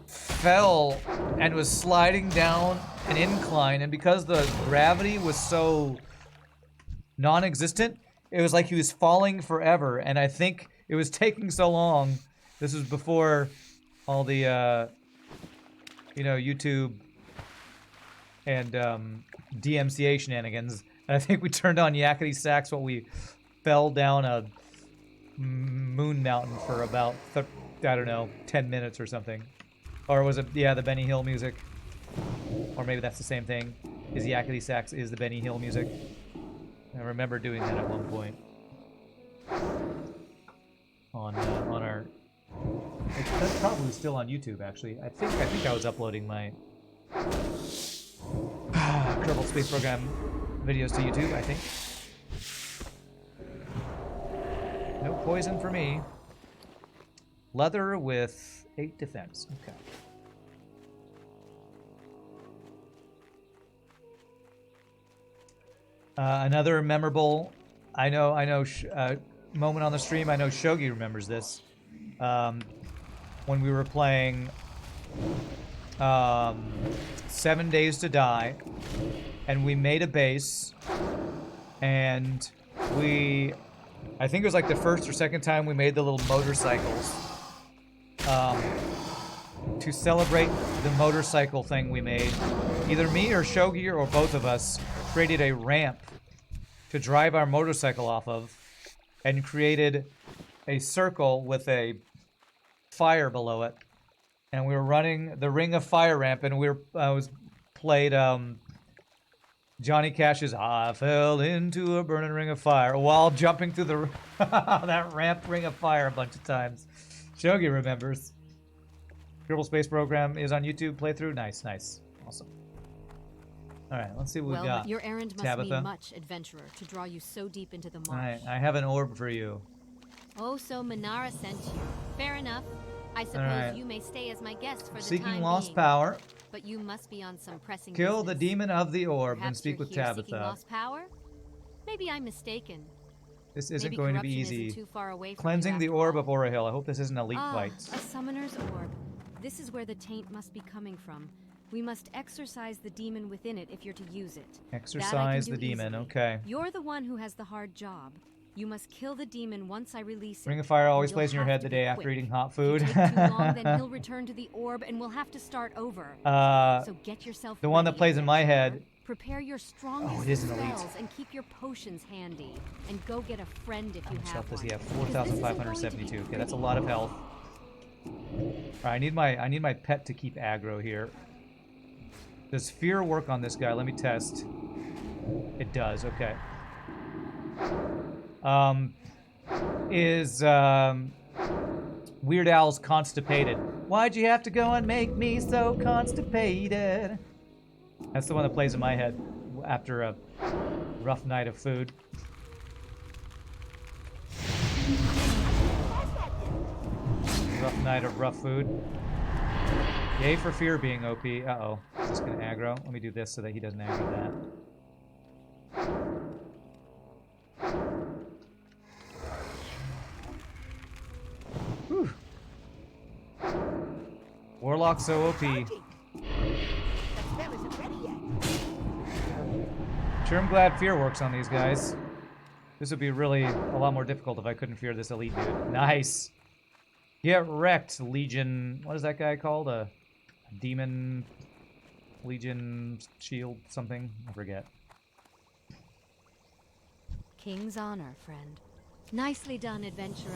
fell and was sliding down an incline, and because the gravity was so non-existent, it was like he was falling forever, and I think it was taking so long. This was before all the, YouTube and DMCA shenanigans. And I think we turned on Yakety Sax while we fell down a moon mountain for about, 10 minutes or something. Or was it, yeah, the Benny Hill music? Or maybe that's the same thing. Is Yakety Sax is the Benny Hill music? I remember doing that at one point. On our... That's probably still on YouTube, actually. I think I was uploading my Kerbal Space Program videos to YouTube, I think. No poison for me. Leather with 8 defense. Okay. Another memorable, moment on the stream. I know Shogi remembers this. When we were playing 7 Days to Die, and we made a base, and I think it was like the first or second time we made the little motorcycles. To celebrate the motorcycle thing we made, either me or Shogi or both of us created a ramp to drive our motorcycle off of, and created a circle with a fire below it, and we were running the Ring of Fire ramp, and played Johnny Cash's "I Fell Into a Burning Ring of Fire" while jumping through the that ramp Ring of Fire a bunch of times. Shogi remembers. Kerbal Space Program is on YouTube playthrough. Nice, awesome. All right, let's see what we got. Your errand must Tabitha. mean much, adventurer, to draw you so deep into the marsh. All right, I have an orb for you. Oh, so Manara sent you. Fair enough. I suppose right. you may stay as my guest for the Seeking time lost being. power. But you must be on some pressing Kill the business. demon of the orb Perhaps and speak you're with here Tabitha. Seeking lost power? Maybe I'm mistaken. This isn't Maybe going to be corruption easy. isn't too far away from Cleansing you the after orb all. of Orahil. I hope this isn't elite fights. A summoner's orb. This is where the taint must be coming from. We must exorcise the demon within it if you're to use it. That I Exorcise can the do demon. easily. Okay. You're the one who has the hard job. You must kill the demon once I release it. Ring of Fire always and plays in you'll your have head the to be day after quick. eating hot If food. you take too long, then he'll return to the orb and we'll have to start over. So get yourself the one that ready, plays in my adventurer. head. Prepare your strongest Oh, it is an elite. spells and keep your potions handy. And go get a friend if How you much have health does one. he have? Because this isn't going to be 4,572. Okay, that's a pretty. lot of health. Alright, I need my pet to keep aggro here. Does fear work on this guy? Let me test. It does, okay. Is Weird Al's Constipated. Why'd you have to go and make me so constipated? That's the one that plays in my head after a rough night of food. Rough night of rough food. Yay for fear being OP. Uh-oh. Is this gonna aggro? Let me do this so that he doesn't aggro that. Whew. Warlock's so OP. The spell isn't ready yet. Sure, I'm glad fear works on these guys. This would be really a lot more difficult if I couldn't fear this elite dude. Nice. Get wrecked, Legion. What is that guy called? A demon Legion shield something? I forget. King's honor, friend. Nicely done, adventurer.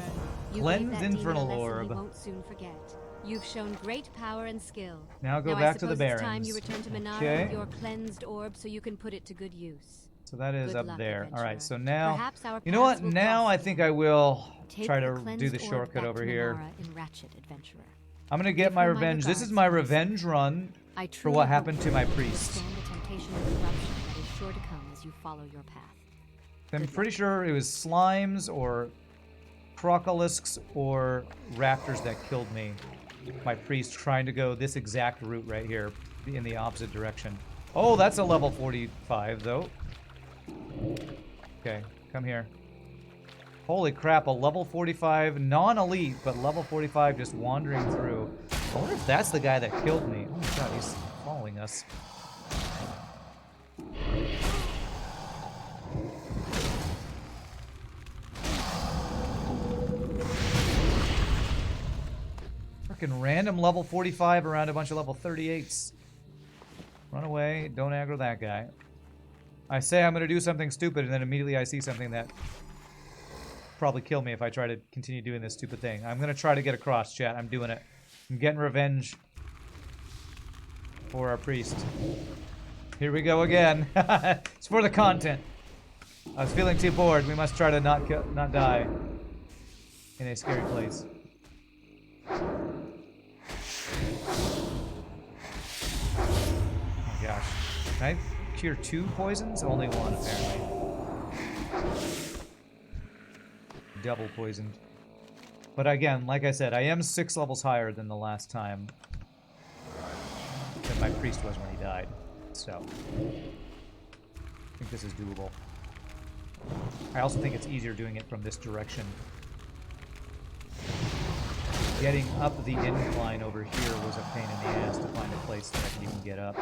You Cleanse gave that infernal demon a lesson orb. he won't soon forget. You've shown great power and skill. Now go I back to the suppose it's time you barons. return to Minara Okay. with your cleansed orb so you can put it to good use. So that is Good up luck, there. All right, adventurer. so now, Perhaps our you know what? paths will Now cross I again. think I will Take try the to do cleansed the orb shortcut back over to here. Minara in Ratchet, adventurer. I'm gonna get Give my her my revenge. This is regards, my Mason. revenge run I for truly what hope happened to you my will priest. withstand the temptation of corruption that is sure to come as you follow your path. I'm pretty sure it was slimes or crocolisks or raptors that killed me. My priest trying to go this exact route right here in the opposite direction. Oh, that's a level 45 though. Okay, come here. Holy crap, a level 45 non-elite, but level 45 just wandering through. I wonder if that's the guy that killed me. Oh my god, he's following us. Freaking random level 45 around a bunch of level 38s. Run away, don't aggro that guy. I say I'm going to do something stupid, and then immediately I see something that probably kill me if I try to continue doing this stupid thing. I'm going to try to get across, chat. I'm doing it. I'm getting revenge for our priest. Here we go again. It's for the content. I was feeling too bored. We must try to not die in a scary place. Oh gosh. Can I cure 2 poisons? Only 1 apparently. Double poisoned. But again, like I said, I am 6 levels higher than the last time that my priest was when he died. So, I think this is doable. I also think it's easier doing it from this direction. Getting up the incline over here was a pain in the ass to find a place that I can even get up.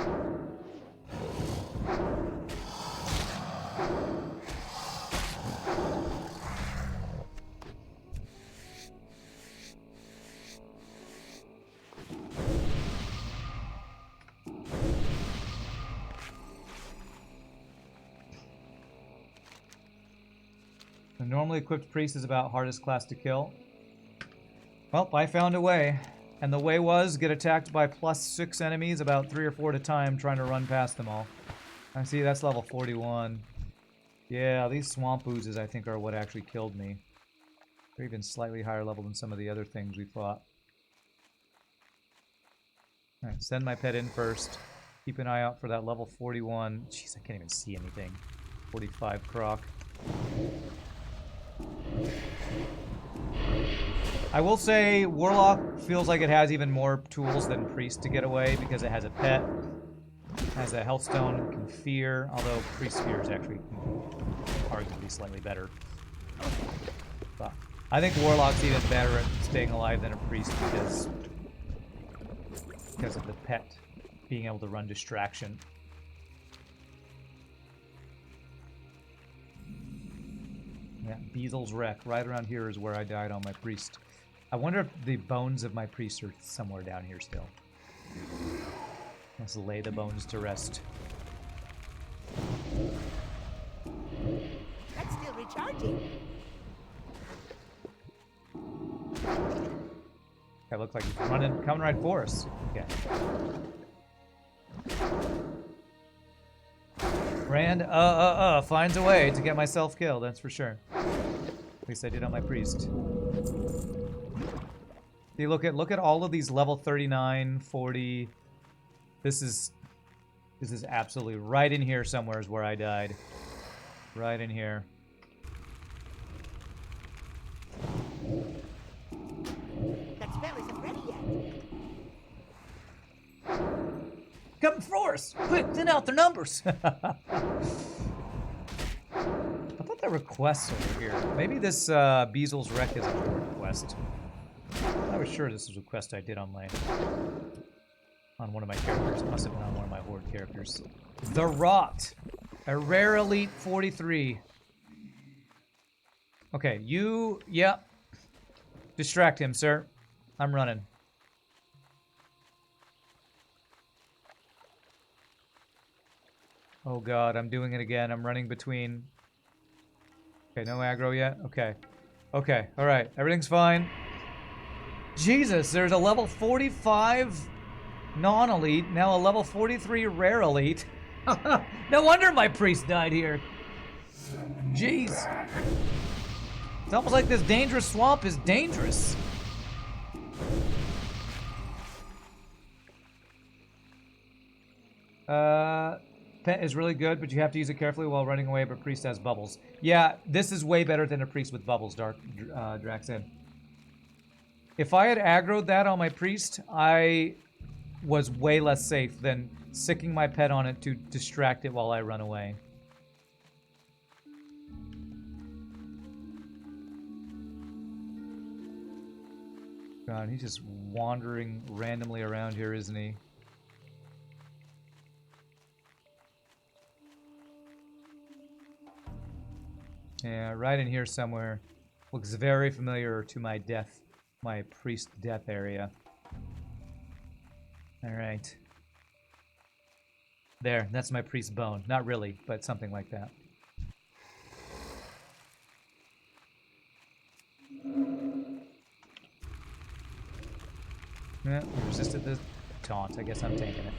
The normally equipped priest is about hardest class to kill. Well, I found a way. And the way was get attacked by +6 enemies about 3 or 4 at a time, trying to run past them all. I see, that's level 41. Yeah, these swamp oozes I think are what actually killed me. They're even slightly higher level than some of the other things we fought. Alright, send my pet in first. Keep an eye out for that level 41. Jeez, I can't even see anything. 45 croc. I will say Warlock feels like it has even more tools than Priest to get away because it has a pet, has a health stone, can fear, although Priest fear is actually arguably slightly better. But I think Warlock's even better at staying alive than a Priest because of the pet being able to run distraction. Yeah, Beazel's Wreck. Right around here is where I died on my priest. I wonder if the bones of my priest are somewhere down here still. Let's lay the bones to rest. That's still recharging. That looks like he's coming right for us. Okay. Rand, finds a way to get myself killed, that's for sure. At least I did on my priest. See, look at all of these level 39, 40. This is absolutely right in here somewhere is where I died. Right in here. That spell isn't ready yet. Come force! Quick, thin out their numbers! I thought there were quests over here. Maybe this Beasel's Wreck is a horde quest. I was sure this was a quest I did on one of my characters. It must have been on one of my horde characters. The Rot. A rare elite 43. Okay, yep. Distract him, sir. I'm running. Oh god, I'm doing it again. I'm running between... Okay, no aggro yet? Okay. Okay, alright. Everything's fine. Jesus, there's a level 45 non-elite, now a level 43 rare elite. No wonder my priest died here. Jeez. It's almost like this dangerous swamp is dangerous. Pet is really good, but you have to use it carefully while running away, but priest has bubbles. Yeah, this is way better than a priest with bubbles, Draxin. If I had aggroed that on my priest, I was way less safe than sicking my pet on it to distract it while I run away. God, he's just wandering randomly around here, isn't he? Yeah, right in here somewhere. Looks very familiar to my priest death area. Alright. There, that's my priest bone. Not really, but something like that. Yeah, we resisted the taunt. I guess I'm taking it.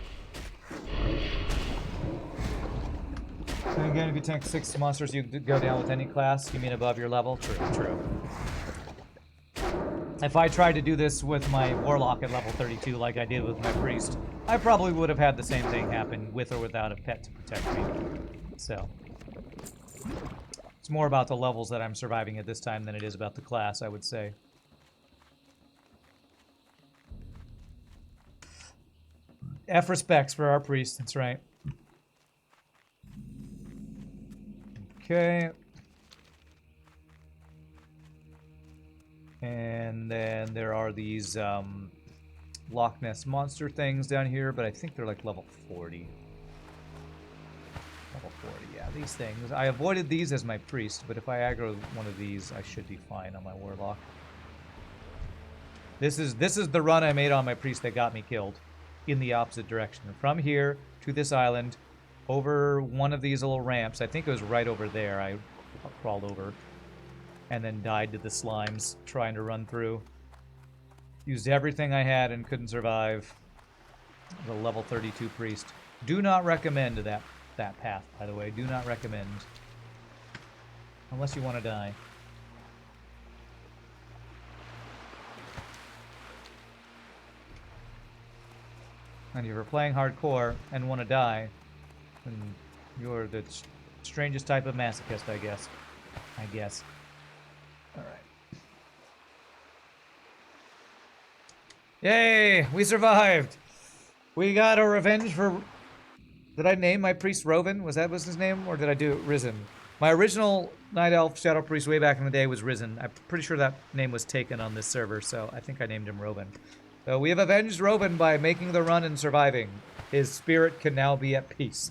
And again, if you tank 6 monsters, you go down with any class. You mean above your level? True, true. If I tried to do this with my Warlock at level 32 like I did with my Priest, I probably would have had the same thing happen with or without a pet to protect me. So, it's more about the levels that I'm surviving at this time than it is about the class, I would say. F respects for our Priest, that's right. Okay. And then there are these Loch Ness monster things down here, but I think they're like level 40. Level 40, yeah, these things. I avoided these as my priest, but if I aggro one of these, I should be fine on my warlock. This is the run I made on my priest that got me killed in the opposite direction. From here to this island, over one of these little ramps. I think it was right over there. I crawled over and then died to the slimes trying to run through. Used everything I had and couldn't survive. The level 32 priest. Do not recommend that path, by the way. Do not recommend. Unless you want to die. And if you're playing hardcore and want to die, then you're the strangest type of masochist, I guess. Alright. Yay! We survived! We got a revenge for... Did I name my priest Roven? Was his name? Or did I do Risen? My original Night Elf Shadow Priest way back in the day was Risen. I'm pretty sure that name was taken on this server, so I think I named him Roven. So we have avenged Roven by making the run and surviving. His spirit can now be at peace.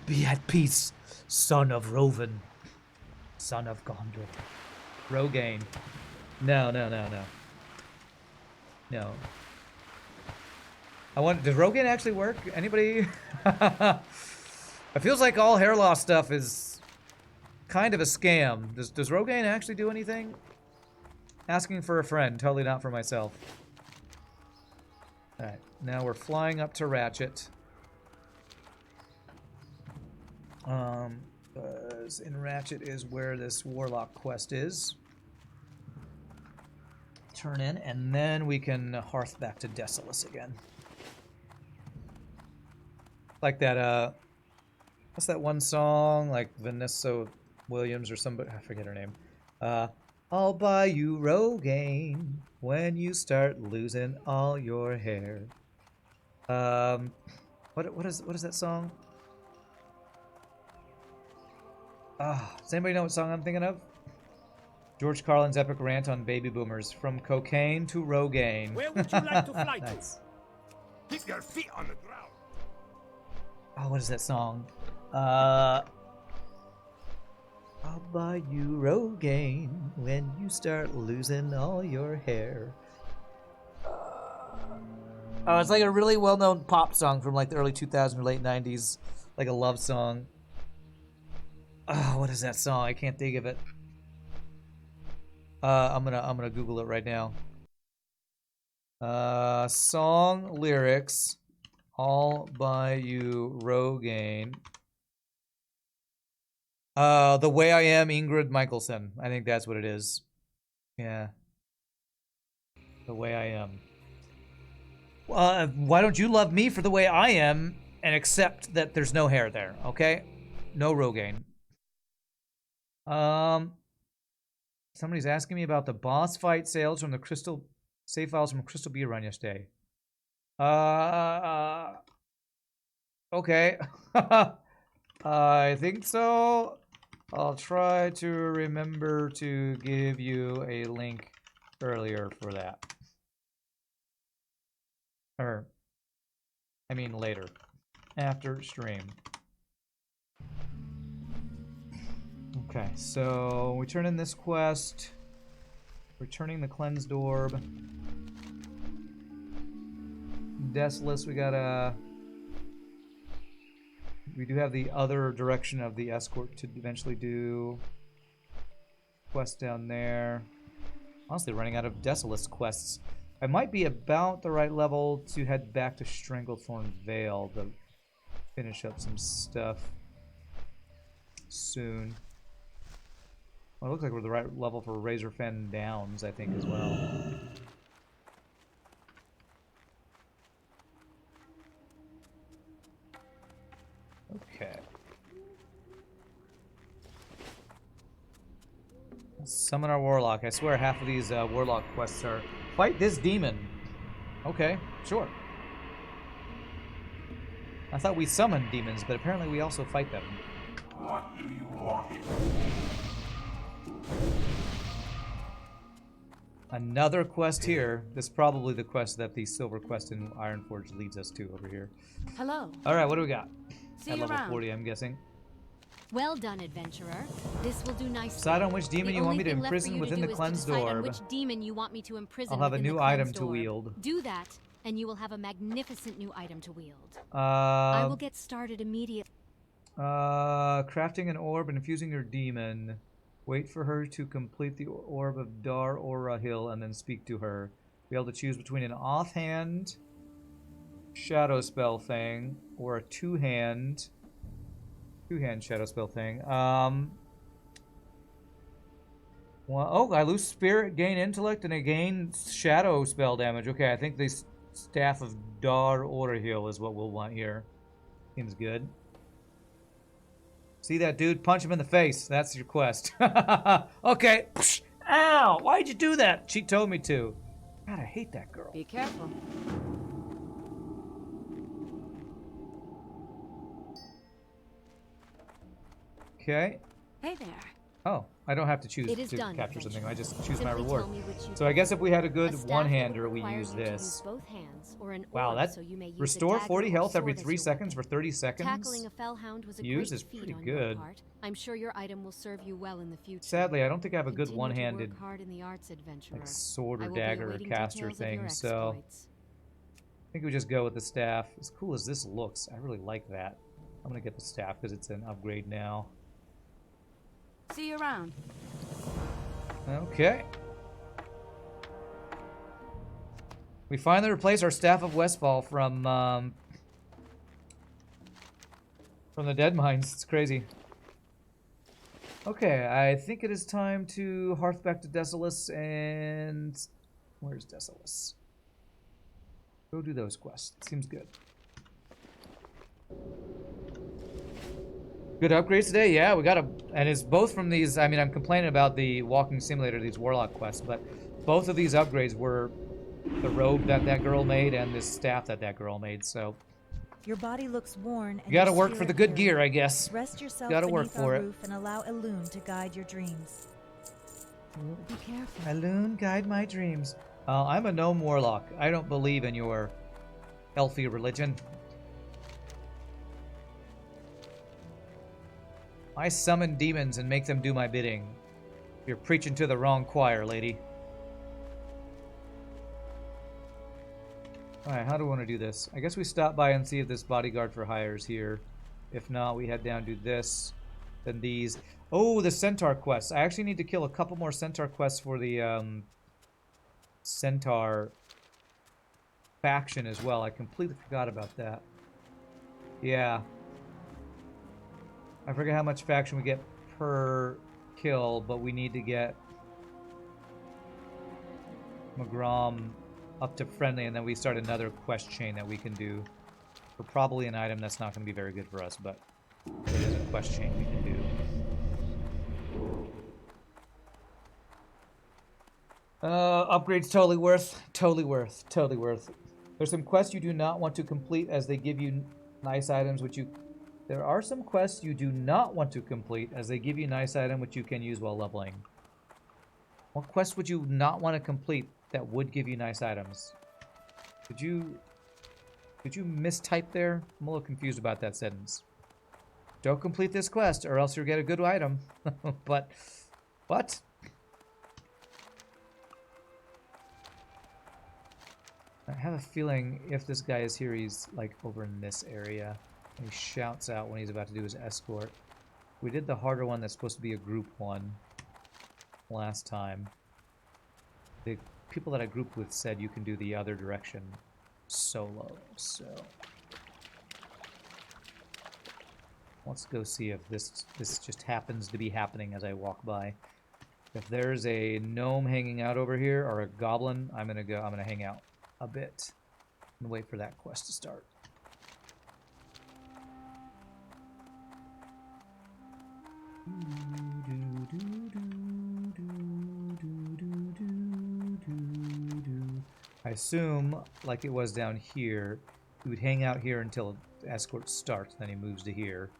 Be at peace, son of Roven. Son of Gondor. Rogaine. No. Does Rogaine actually work? Anybody? It feels like all hair loss stuff is kind of a scam. Does Rogaine actually do anything? Asking for a friend, totally not for myself. Alright, now we're flying up to Ratchet. Because in Ratchet is where this Warlock quest is. Turn in, and then we can hearth back to Desolace again. Like that, what's that one song? Like Vanessa Williams or somebody, I forget her name. I'll buy you Rogaine when you start losing all your hair. What is that song? Does anybody know what song I'm thinking of? George Carlin's epic rant on baby boomers, from cocaine to Rogaine. Where would you like to fly Nice. to? Keep your feet on the ground. Oh, what is that song? I'll buy you Rogaine when you start losing all your hair. Oh, it's like a really well-known pop song from like the early 2000s or late 90s, like a love song. Oh, what is that song? I can't think of it. I'm gonna Google it right now. Song lyrics. I'll buy you Rogaine. The Way I Am, Ingrid Michaelson. I think that's what it is. Yeah. The Way I Am. Why don't you love me for the way I am and accept that there's no hair there, okay? No Rogaine. Somebody's asking me about the boss fight sales from the Crystal save files from Crystal Bee run yesterday. Okay. I think so. I'll try to remember to give you a link earlier for that. Or, I mean later. After stream. Okay, so we turn in this quest. Returning the cleansed orb. Desolace, we do have the other direction of the escort to eventually do. Quest down there. Honestly, running out of Desolace quests. I might be about the right level to head back to Stranglethorn Vale to finish up some stuff soon. Well, it looks like we're the right level for Razorfen Downs, I think, as well. Okay. Let's summon our Warlock. I swear half of these Warlock quests are fight this demon. Okay, sure. I thought we summoned demons, but apparently we also fight them. What do you want? Another quest here. This is probably the quest that the silver quest in Ironforge leads us to over here. Hello. All right, what do we got? See At you level around. 40, I'm guessing. Well done, adventurer. This will do nicely. Decide on which demon The you want only me to thing left for imprison you within do the is to cleansed decide on orb. which demon you want me to imprison I'll have a within new the item cleansed to orb. wield. Do that, and you will have a magnificent new item to wield. I will get started immediately. Crafting an orb and infusing your demon. Wait for her to complete the orb of Dar Aura Hill and then speak to her. Be able to choose between an offhand shadow spell thing or a two-hand shadow spell thing. Well, I lose spirit, gain intellect, and I gain shadow spell damage. Okay, I think the Staff of Dar Aura Hill is what we'll want here. Seems good. See that dude? Punch him in the face. That's your quest. Okay. Ow! Why'd you do that? She told me to. God, I hate that girl. Be careful. Okay. Hey there. Oh, I don't have to choose It is to done, capture something. adventurer. I just choose my Simply reward. tell me which you So I guess if we had a A good staff one-hander, will we require use you to this. use both hands, or an Wow, orb, that's so you may use a restore dagger 40 or health every sword as 3 your seconds for weapon. 30 seconds. Tackling a fellhound was a Use great is feat pretty on good. your part. I'm sure your item will serve you well in the future. Sadly, I don't think I have a good Continue to one-handed work hard in the arts, adventurer. like sword I or will be dagger or awaiting caster details of your thing, so exploits. I think we just go with the staff. As cool as this looks, I really like that. I'm gonna get the staff because it's an upgrade now. See you around. Okay. We finally replaced our Staff of Westfall from From the dead mines. It's crazy. Okay, I think it is time to hearth back to Desolace and... Where's Desolace? Go do those quests. Seems good. Good upgrades today? Yeah, we got a... And it's both from these... I mean, I'm complaining about the walking simulator, these warlock quests, but both of these upgrades were the robe that that girl made and this staff that that girl made, so... Your body looks worn and You gotta your work for the spirit good weary. gear, I guess. Rest yourself Gotta beneath work for our it. roof and allow Elune to guide your dreams. Be careful. Elune, guide my dreams. I'm a gnome warlock. I don't believe in your elfy religion. I summon demons and make them do my bidding. You're preaching to the wrong choir, lady. Alright, how do we want to do this? I guess we stop by and see if this bodyguard for hire is here. If not, we head down, do this, then these. Oh, the centaur quests. I actually need to kill a couple more centaur quests for the centaur faction as well. I completely forgot about that. Yeah. I forget how much faction we get per kill, but we need to get McGrom up to friendly, and then we start another quest chain that we can do for probably an item that's not going to be very good for us, but it is a quest chain we can do. Upgrades totally worth. Totally worth. Totally worth. There's some quests you do not want to complete as they give you nice items which you... There are some quests you do not want to complete as they give you nice item which you can use while leveling. What quest would you not want to complete that would give you nice items? Did you mistype there? I'm a little confused about that sentence. Don't complete this quest or else you'll get a good item. But, what? I have a feeling if this guy is here, he's like over in this area. And he shouts out when he's about to do his escort. We did the harder one that's supposed to be a group one last time. The people that I grouped with said you can do the other direction solo, so let's go see if this just happens to be happening as I walk by. If there's a gnome hanging out over here or a goblin, I'm gonna hang out a bit and wait for that quest to start. I assume, like it was down here, he would hang out here until the escort starts, then he moves to here.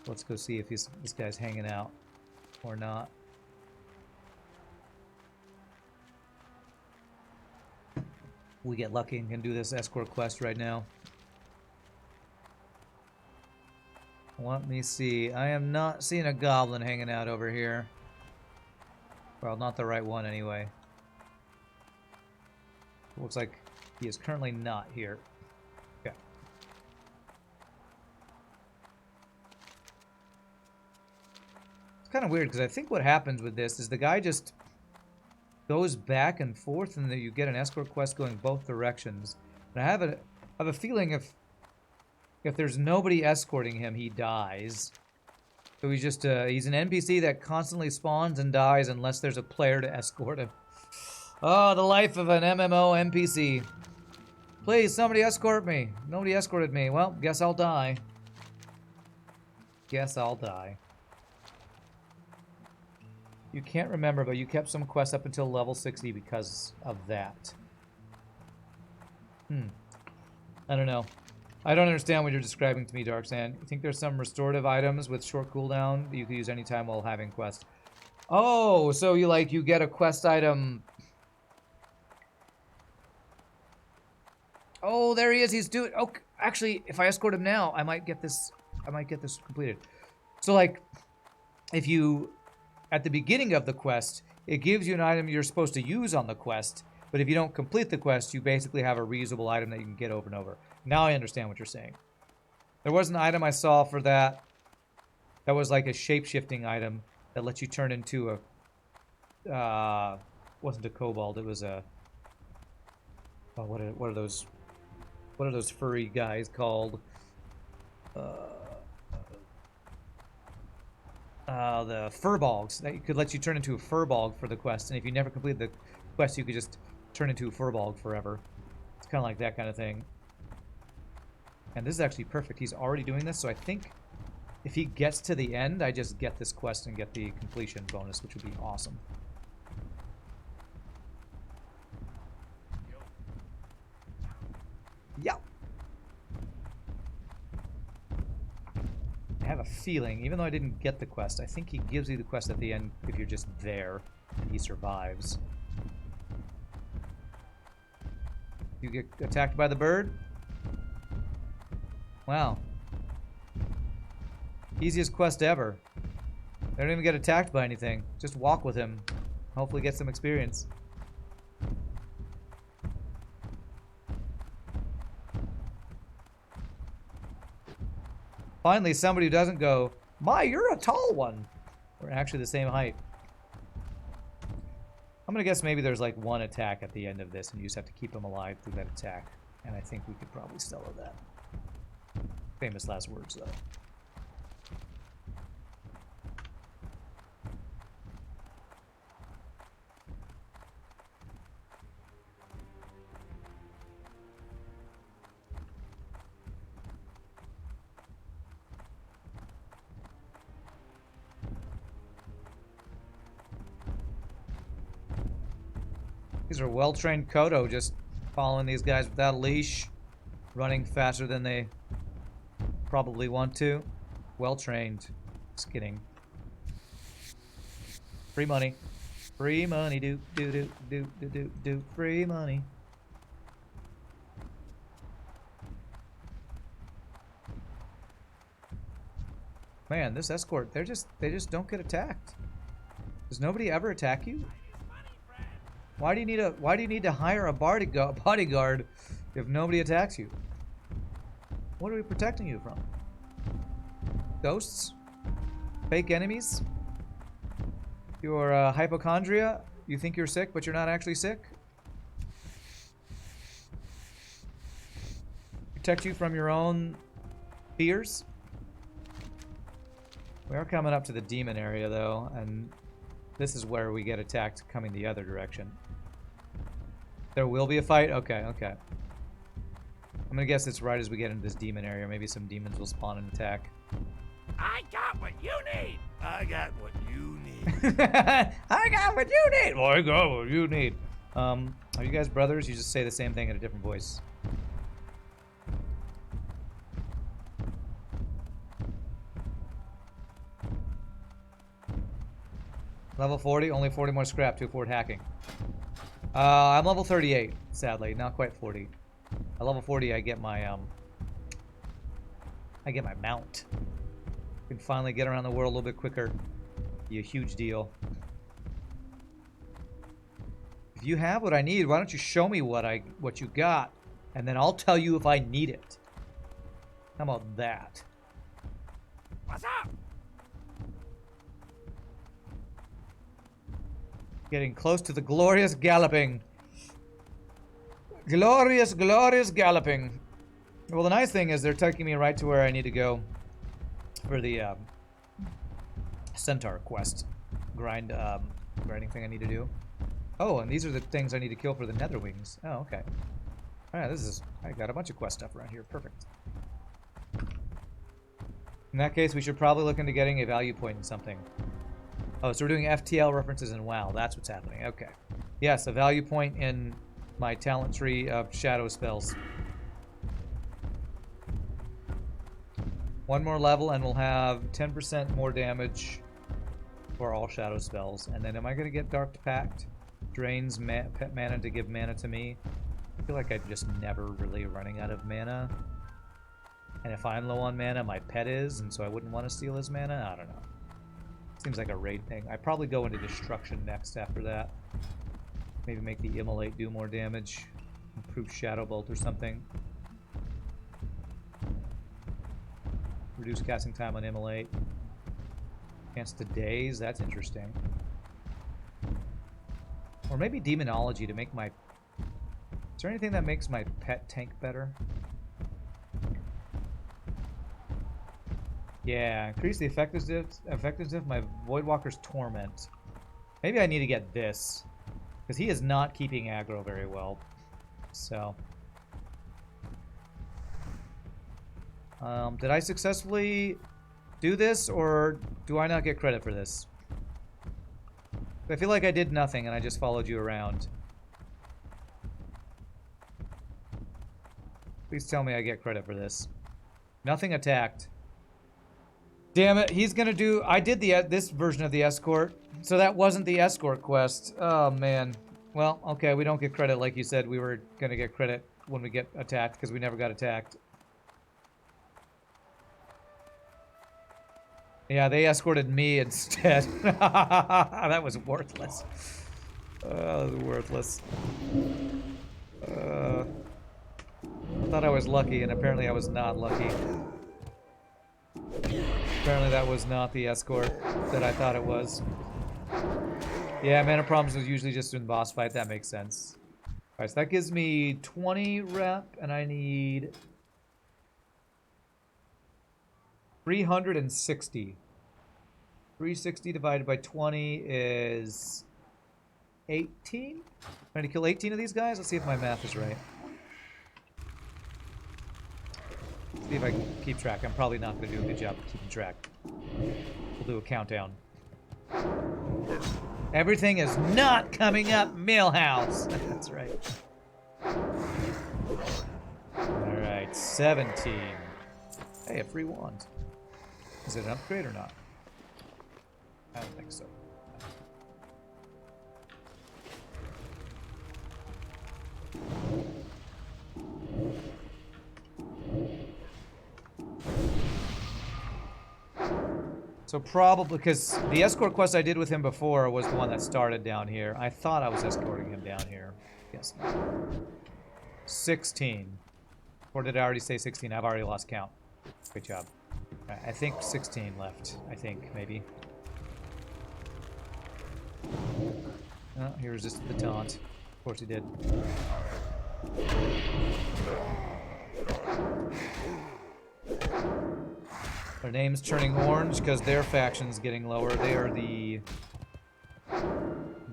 Let's go see if this guy's hanging out or not. We get lucky and can do this escort quest right now. Let me see. I am not seeing a goblin hanging out over here. Well, not the right one anyway. Looks like he is currently not here. Okay. It's kind of weird because I think what happens with this is the guy just goes back and forth and then you get an escort quest going both directions. And I have a feeling if there's nobody escorting him, he dies. So he's just he's an NPC that constantly spawns and dies unless there's a player to escort him. Oh, the life of an MMO NPC. Please, somebody escort me. Nobody escorted me. Well, guess I'll die. Guess I'll die. You can't remember, but you kept some quests up until level 60 because of that. I don't know. I don't understand what you're describing to me, Darksand. You think there's some restorative items with short cooldown that you can use anytime while having quests? Oh, so you get a quest item. Oh, there he is. He's doing. Oh, actually, if I escort him now, I might get this. Completed. So, if you at the beginning of the quest, it gives you an item you're supposed to use on the quest. But if you don't complete the quest, you basically have a reusable item that you can get over and over. Now I understand what you're saying. There was an item I saw for that. That was like a shape-shifting item that lets you turn into a. Wasn't a kobold. It was a. Oh, what are those? What are those furry guys called? the furbolgs. That could let you turn into a furbolg for the quest, and if you never complete the quest, you could just turn into a furbolg forever. It's kind of like that kind of thing. And this is actually perfect. He's already doing this, so I think if he gets to the end, I just get this quest and get the completion bonus, which would be awesome. Yeah. I have a feeling, even though I didn't get the quest, I think he gives you the quest at the end if you're just there and he survives. You get attacked by the bird? Wow. Easiest quest ever. They don't even get attacked by anything. Just walk with him. Hopefully get some experience. Finally, somebody who doesn't go, "My, you're a tall one." We're actually the same height. I'm gonna guess maybe there's like one attack at the end of this, and you just have to keep him alive through that attack. And I think we could probably sell that. Famous last words, though. These are well-trained Kodo, just following these guys without a leash, running faster than they probably want to. Well-trained. Just kidding. Free money. Free money. Do, do, do, do, do, do, do. Free money. Man, this escort, they just don't get attacked. Does nobody ever attack you? Why do you need to hire a bodyguard if nobody attacks you? What are we protecting you from? Ghosts? Fake enemies? Your hypochondria? You think you're sick, but you're not actually sick? Protect you from your own fears? We are coming up to the demon area, though, and this is where we get attacked coming the other direction. There will be a fight? Okay, okay. I'm gonna guess it's right as we get into this demon area. Maybe some demons will spawn and attack. I got what you need. I got what you need. I got what you need! I got what you need. Are you guys brothers? You just say the same thing in a different voice. Level 40, only 40 more scrap to afford hacking. I'm level 38, sadly, not quite 40. At level 40, I get my mount. I can finally get around the world a little bit quicker. Be a huge deal. If you have what I need, why don't you show me what you got, and then I'll tell you if I need it. How about that? What's up? Getting close to the glorious galloping. Glorious, glorious galloping. Well, the nice thing is they're taking me right to where I need to go for the centaur quest grinding thing I need to do. Oh, and these are the things I need to kill for the nether wings. Oh, okay. All right, I got a bunch of quest stuff around here. Perfect. In that case, we should probably look into getting a value point in something. Oh, so we're doing FTL references in WoW. That's what's happening. Okay. Yes, a value point in my talent tree of shadow spells. One more level and we'll have 10% more damage for all shadow spells. And then am I going to get Dark Pact? Drains pet mana to give mana to me. I feel like I'm just never really running out of mana. And if I'm low on mana, my pet is, and so I wouldn't want to steal his mana? I don't know. Seems like a raid thing. I'd probably go into Destruction next after that. Maybe make the Immolate do more damage. Improve Shadow Bolt or something. Reduce casting time on Immolate. Chance to daze, that's interesting. Or maybe Demonology to make my... Is there anything that makes my pet tank better? Yeah, increase the effectiveness of my Voidwalker's Torment. Maybe I need to get this. Because he is not keeping aggro very well. So. Did I successfully do this, or do I not get credit for this? I feel like I did nothing and I just followed you around. Please tell me I get credit for this. Nothing attacked. Damn it, he's gonna do... I did this version of the escort, so that wasn't the escort quest. Oh, man. Well, okay, we don't get credit like you said we were gonna get credit when we get attacked, because we never got attacked. Yeah, they escorted me instead. That was worthless. That was worthless. I thought I was lucky, and apparently I was not lucky. Apparently that was not the escort that I thought it was. Yeah, mana problems is usually just in boss fight. That makes sense. Alright, so that gives me 20 rep, and I need 360. 360 divided by 20 is 18? Trying to kill 18 of these guys? Let's see if my math is right. See if I can keep track. I'm probably not going to do a good job of keeping track. We'll do a countdown. Everything is not coming up, Millhouse. That's right. Alright, 17. Hey, a free wand. Is it an upgrade or not? I don't think so. So probably, because the escort quest I did with him before was the one that started down here. I thought I was escorting him down here. Yes. 16. Or did I already say 16? I've already lost count. Good job. I think 16 left. I think, maybe. Oh, he resisted the taunt. Of course he did. Their name's turning orange because their faction's getting lower. They are the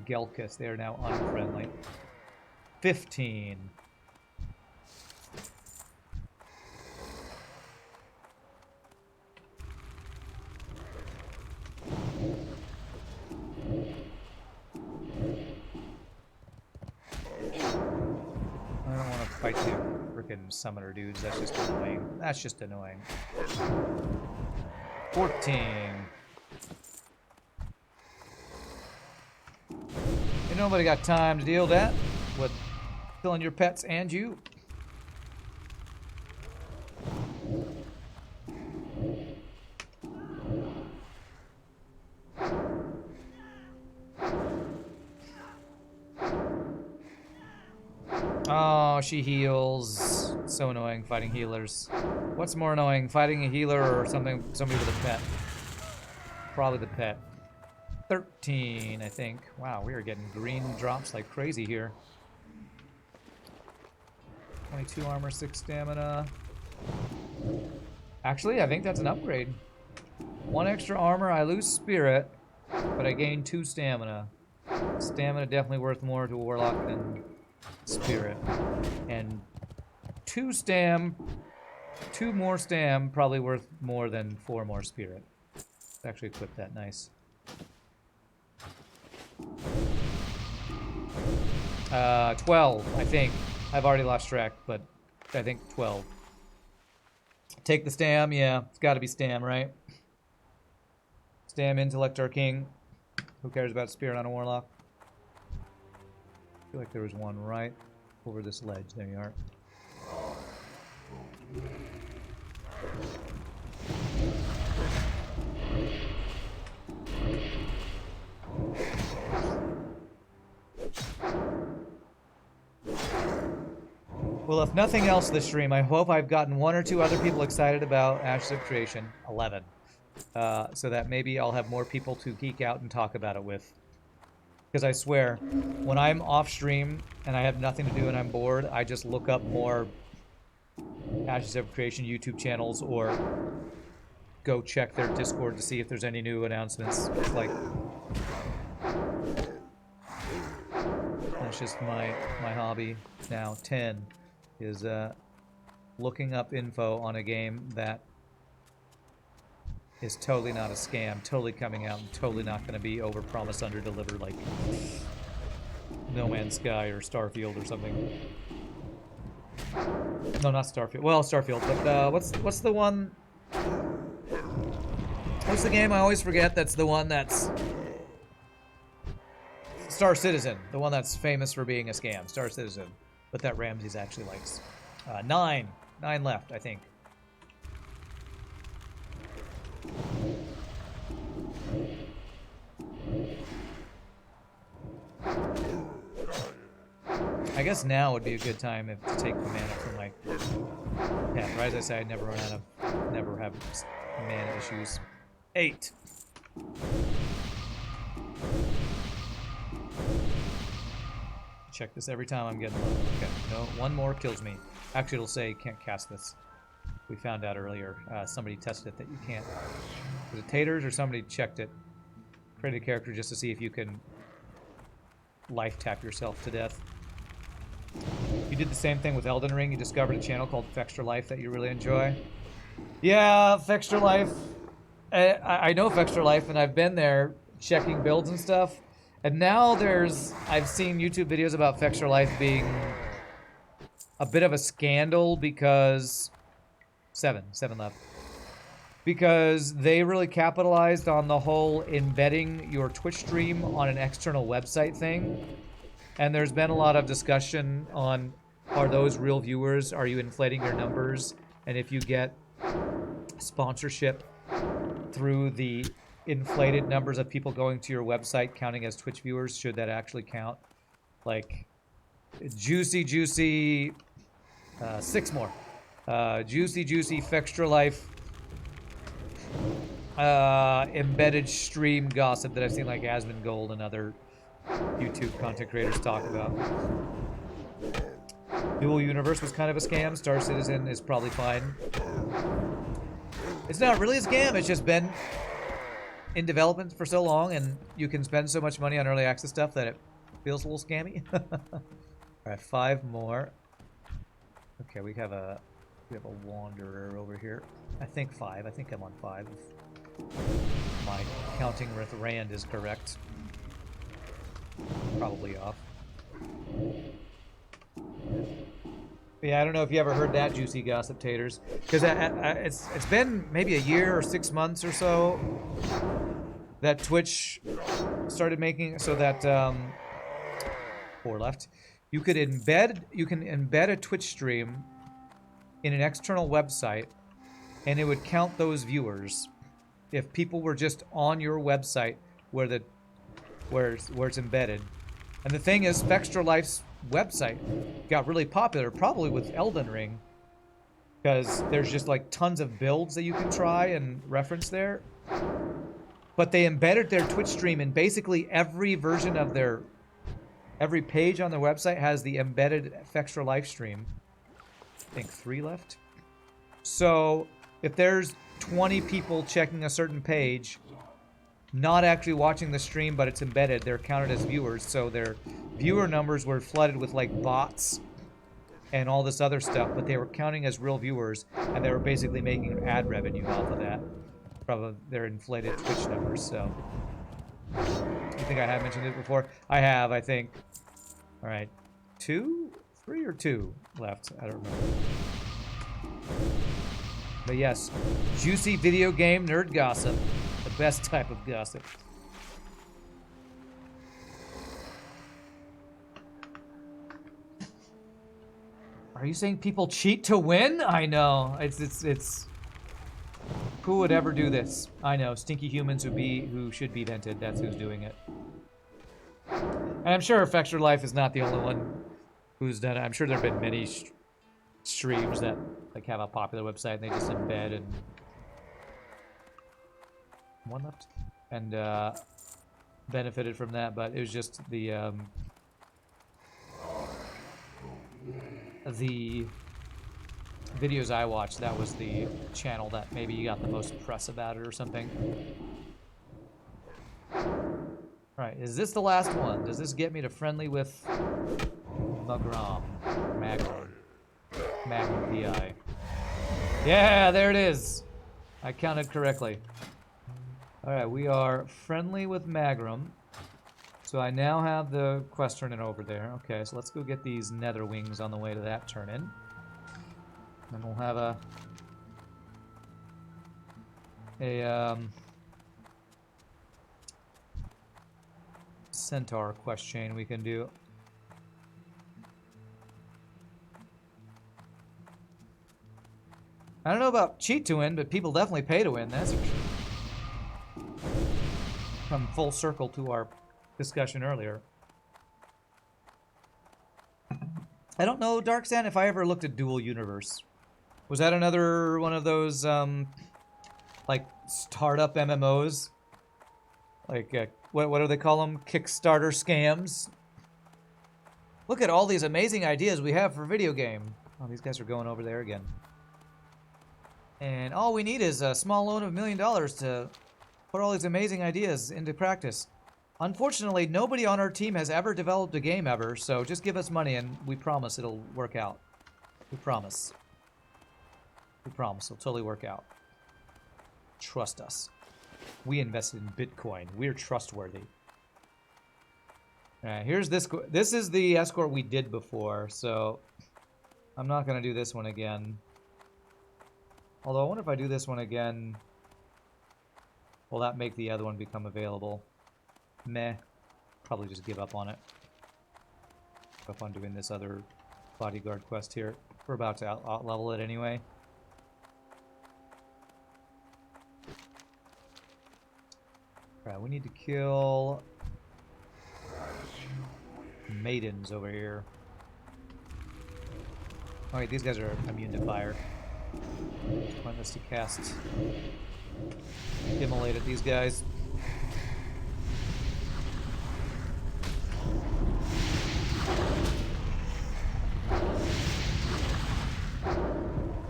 Gelkus. They are now unfriendly. 15. I don't want to fight the frickin' summoner dudes. That's just annoying. That's just annoying. 14. Ain't nobody got time to deal that with killing your pets and you. Oh, she heals. So annoying fighting healers. What's more annoying, fighting a healer or somebody with a pet? Probably the pet. 13, I think. Wow, we are getting green drops like crazy here. 22 armor, 6 stamina. Actually, I think that's an upgrade. 1 extra armor, I lose spirit, but I gain 2 stamina. Stamina definitely worth more to a warlock than spirit. And 2 more stam probably worth more than 4 more spirit. Let's actually equip that. Nice. 12, I think. I've already lost track, but I think 12. Take the stam, yeah. It's gotta be stam, right? Stam, intellect, our king. Who cares about spirit on a warlock? I feel like there was one right over this ledge. There you are. Well, if nothing else this stream, I hope I've gotten 1 or 2 other people excited about Ashes of Creation 11. So that maybe I'll have more people to geek out and talk about it with. Because I swear, when I'm off stream and I have nothing to do and I'm bored, I just look up more Ashes of Creation YouTube channels or go check their Discord to see if there's any new announcements. It's like that's just my hobby now. 10 is looking up info on a game that is totally not a scam, totally coming out, and totally not going to be over-promise, under-deliver like No Man's Sky or Starfield or something. No, not Starfield. Well, Starfield, but what's the one? What's the game I always forget? That's the one that's Star Citizen, the one that's famous for being a scam. Star Citizen, but that Ramses actually likes. 9 left, I think. I guess now would be a good time to take the mana from my pet. Right, as I say, I never have mana issues. 8. Check this every time I'm getting low. Okay, no, one more kills me. Actually, it'll say can't cast this. We found out earlier. Somebody tested it that you can't. Was it Taters or somebody checked it? Created a character just to see if you can life tap yourself to death. You did the same thing with Elden Ring. You discovered a channel called Fextra Life that you really enjoy. Yeah, Fextra Life. I know Fextra Life, and I've been there checking builds and stuff. And now I've seen YouTube videos about Fextra Life being a bit of a scandal because 7 left. Because they really capitalized on the whole embedding your Twitch stream on an external website thing. And there's been a lot of discussion on, are those real viewers? Are you inflating your numbers? And if you get sponsorship through the inflated numbers of people going to your website counting as Twitch viewers, should that actually count? Like, juicy, 6 more. Juicy Fextra Life embedded stream gossip that I've seen like Asmongold and other YouTube content creators talk about. Dual Universe was kind of a scam. Star Citizen is probably fine. It's not really a scam, it's just been in development for so long and you can spend so much money on early access stuff that it feels a little scammy. Alright, 5 more. Okay, we have a wanderer over here. I think 5. I think I'm on 5. If my counting with Rand is correct. Probably off. Yeah, I don't know if you ever heard that juicy gossip, Taters, because it's been maybe a year or 6 months or so that Twitch started making so that 4 left. You can embed a Twitch stream in an external website, and it would count those viewers if people were just on your website where it's embedded. And the thing is, Fextra Life's website got really popular, probably with Elden Ring, because there's just like tons of builds that you can try and reference there. But they embedded their Twitch stream in basically every version of every page on their website has the embedded Fextra Life stream. I think 3 left. So if there's 20 people checking a certain page, not actually watching the stream, but it's embedded, they're counted as viewers. So their viewer numbers were flooded with like bots and all this other stuff, but they were counting as real viewers, and they were basically making ad revenue off of that from their inflated Twitch numbers. So you think I have mentioned it before? I have, I think. All right, 2, 3 or 2 left. I don't remember. But yes, juicy video game nerd gossip. The best type of gossip. Are you saying people cheat to win? I know. It's who would ever do this? I know. Stinky humans who should be vented. That's who's doing it. And I'm sure Fextra Life is not the only one who's done it. I'm sure there have been many streams that like have a popular website and they just embed and 1 left and benefited from that, but it was just the videos I watched, that was the channel that maybe you got the most press about it or something. Alright, is this the last one? Does this get me to friendly with Magram? Magram PI. Yeah, there it is! I counted correctly. Alright, we are friendly with Magram. So I now have the quest turn-in over there. Okay, so let's go get these nether wings on the way to that turn-in. Then we'll have a centaur quest chain we can do. I don't know about cheat to win, but people definitely pay to win. That's come full circle to our discussion earlier. I don't know, Darkstan, if I ever looked at Dual Universe. Was that another one of those, like, startup MMOs? Like, what do they call them? Kickstarter scams? Look at all these amazing ideas we have for video game. Oh, these guys are going over there again. And all we need is a small loan of $1 million to put all these amazing ideas into practice. Unfortunately, nobody on our team has ever developed a game ever, so just give us money and we promise it'll work out. We promise. We promise it'll totally work out. Trust us. We invested in Bitcoin. We're trustworthy. Alright, here's this. This is the escort we did before, so I'm not going to do this one again. Although I wonder if I do this one again, will that make the other one become available? Meh. Probably just give up on it. Give up on doing this other bodyguard quest here. We're about to out-level it anyway. Alright, we need to kill maidens over here. Alright, these guys are immune to fire. Pointless to cast Immolate at these guys.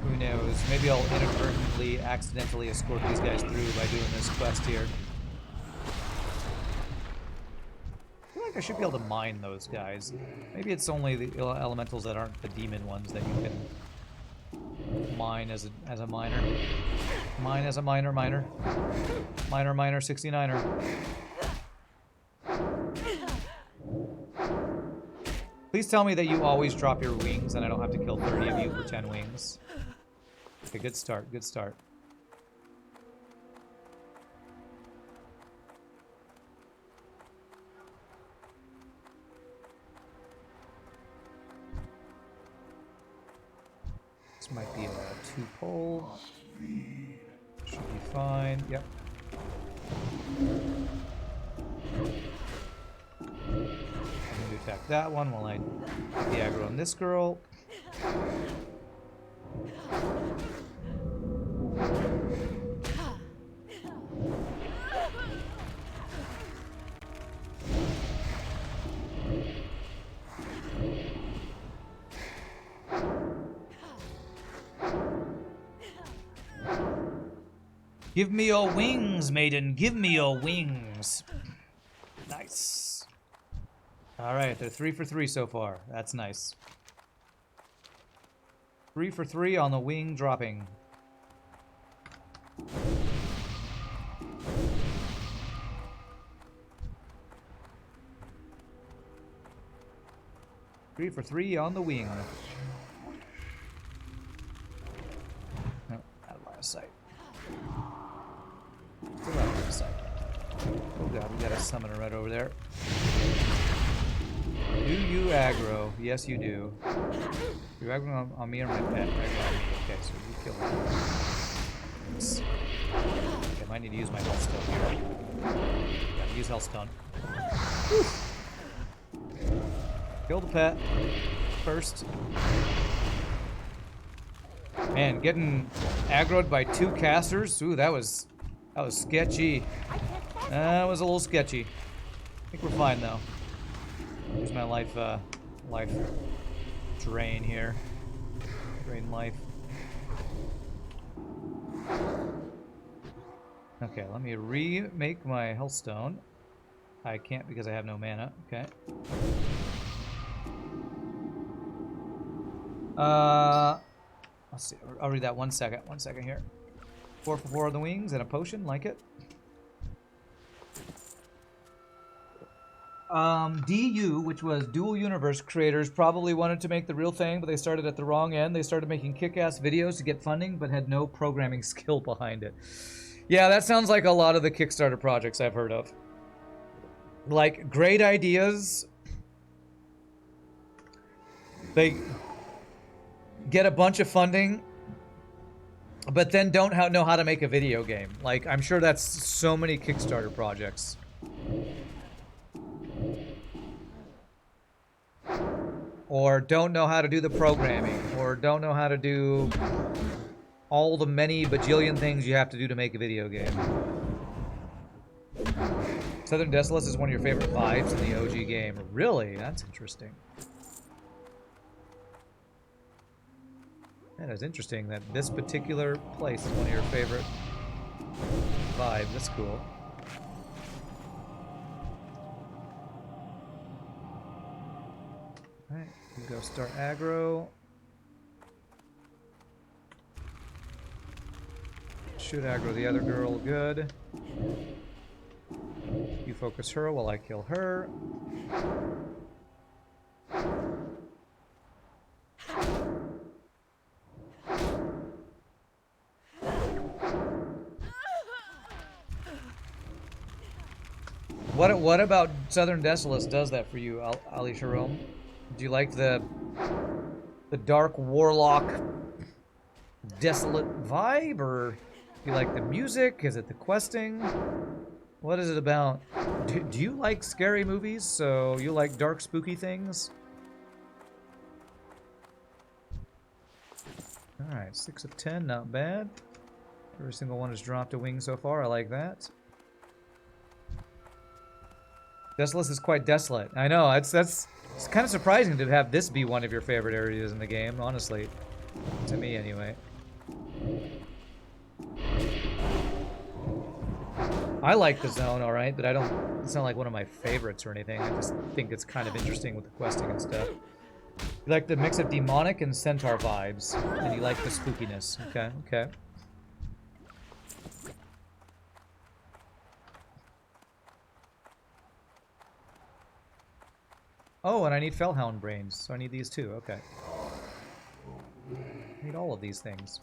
Who knows? Maybe I'll inadvertently, accidentally escort these guys through by doing this quest here. I feel like I should be able to mine those guys. Maybe it's only the elementals that aren't the demon ones that you can mine as a miner. Mine as a miner. Miner 69er. Please tell me that you always drop your wings and I don't have to kill 30 of you for 10 wings. Okay, good start, good start. This might be a 2-pole. Should be fine. Yep. I'm going to attack that one while I get the aggro on this girl. Give me your wings, maiden. Give me your wings. Nice. All right, they're 3 for 3 so far. That's nice. 3 for 3 on the wing dropping. Three for 3 on the wing. No, out of line of sight. Still out of line of sight. Oh god, we got a summoner right over there. Do you aggro? Yes, you do. You're aggroing on me or my pet? Aggro on me. Okay, so you kill him. Oops. Okay, I might need to use my health stone here. Gotta use health stone. Whew. Kill the pet first. Man, getting aggroed by 2 casters. Ooh, that was sketchy. That was a little sketchy. I think we're fine though. Here's my life drain here. Drain life. Okay, let me remake my Hellstone. I can't because I have no mana. Okay. Let's see. I'll read that 1 second. 1 second here. 4 for 4 on the wings and a potion. Like it. DU, which was Dual Universe creators, probably wanted to make the real thing, but they started at the wrong end. They started making kick-ass videos to get funding, but had no programming skill behind it. Yeah, that sounds like a lot of the Kickstarter projects I've heard of. Like, great ideas. They get a bunch of funding, but then don't know how to make a video game. Like, I'm sure that's so many Kickstarter projects. Or don't know how to do the programming, or don't know how to do all the many bajillion things you have to do to make a video game. Southern Desolace is one of your favorite vibes in the OG game. Really? That's interesting. That is interesting that this particular place is one of your favorite vibes. That's cool. Alright, we go start aggro. Should aggro the other girl, good. You focus her while I kill her. What about Southern Desolace does that for you, Ali Sharom? Do you like the dark warlock desolate vibe, or do you like the music? Is it the questing? What is it about? Do you like scary movies? So you like dark, spooky things? Alright, 6 of 10, not bad. Every single one has dropped a wing so far, I like that. Desolace is quite desolate. I know, it's kind of surprising to have this be one of your favorite areas in the game, honestly. To me, anyway. I like the zone, alright, but it's not like one of my favorites or anything. I just think it's kind of interesting with the questing and stuff. You like the mix of demonic and centaur vibes, and you like the spookiness. Okay, okay. Oh, and I need Fellhound brains, so I need these too. Okay. I need all of these things.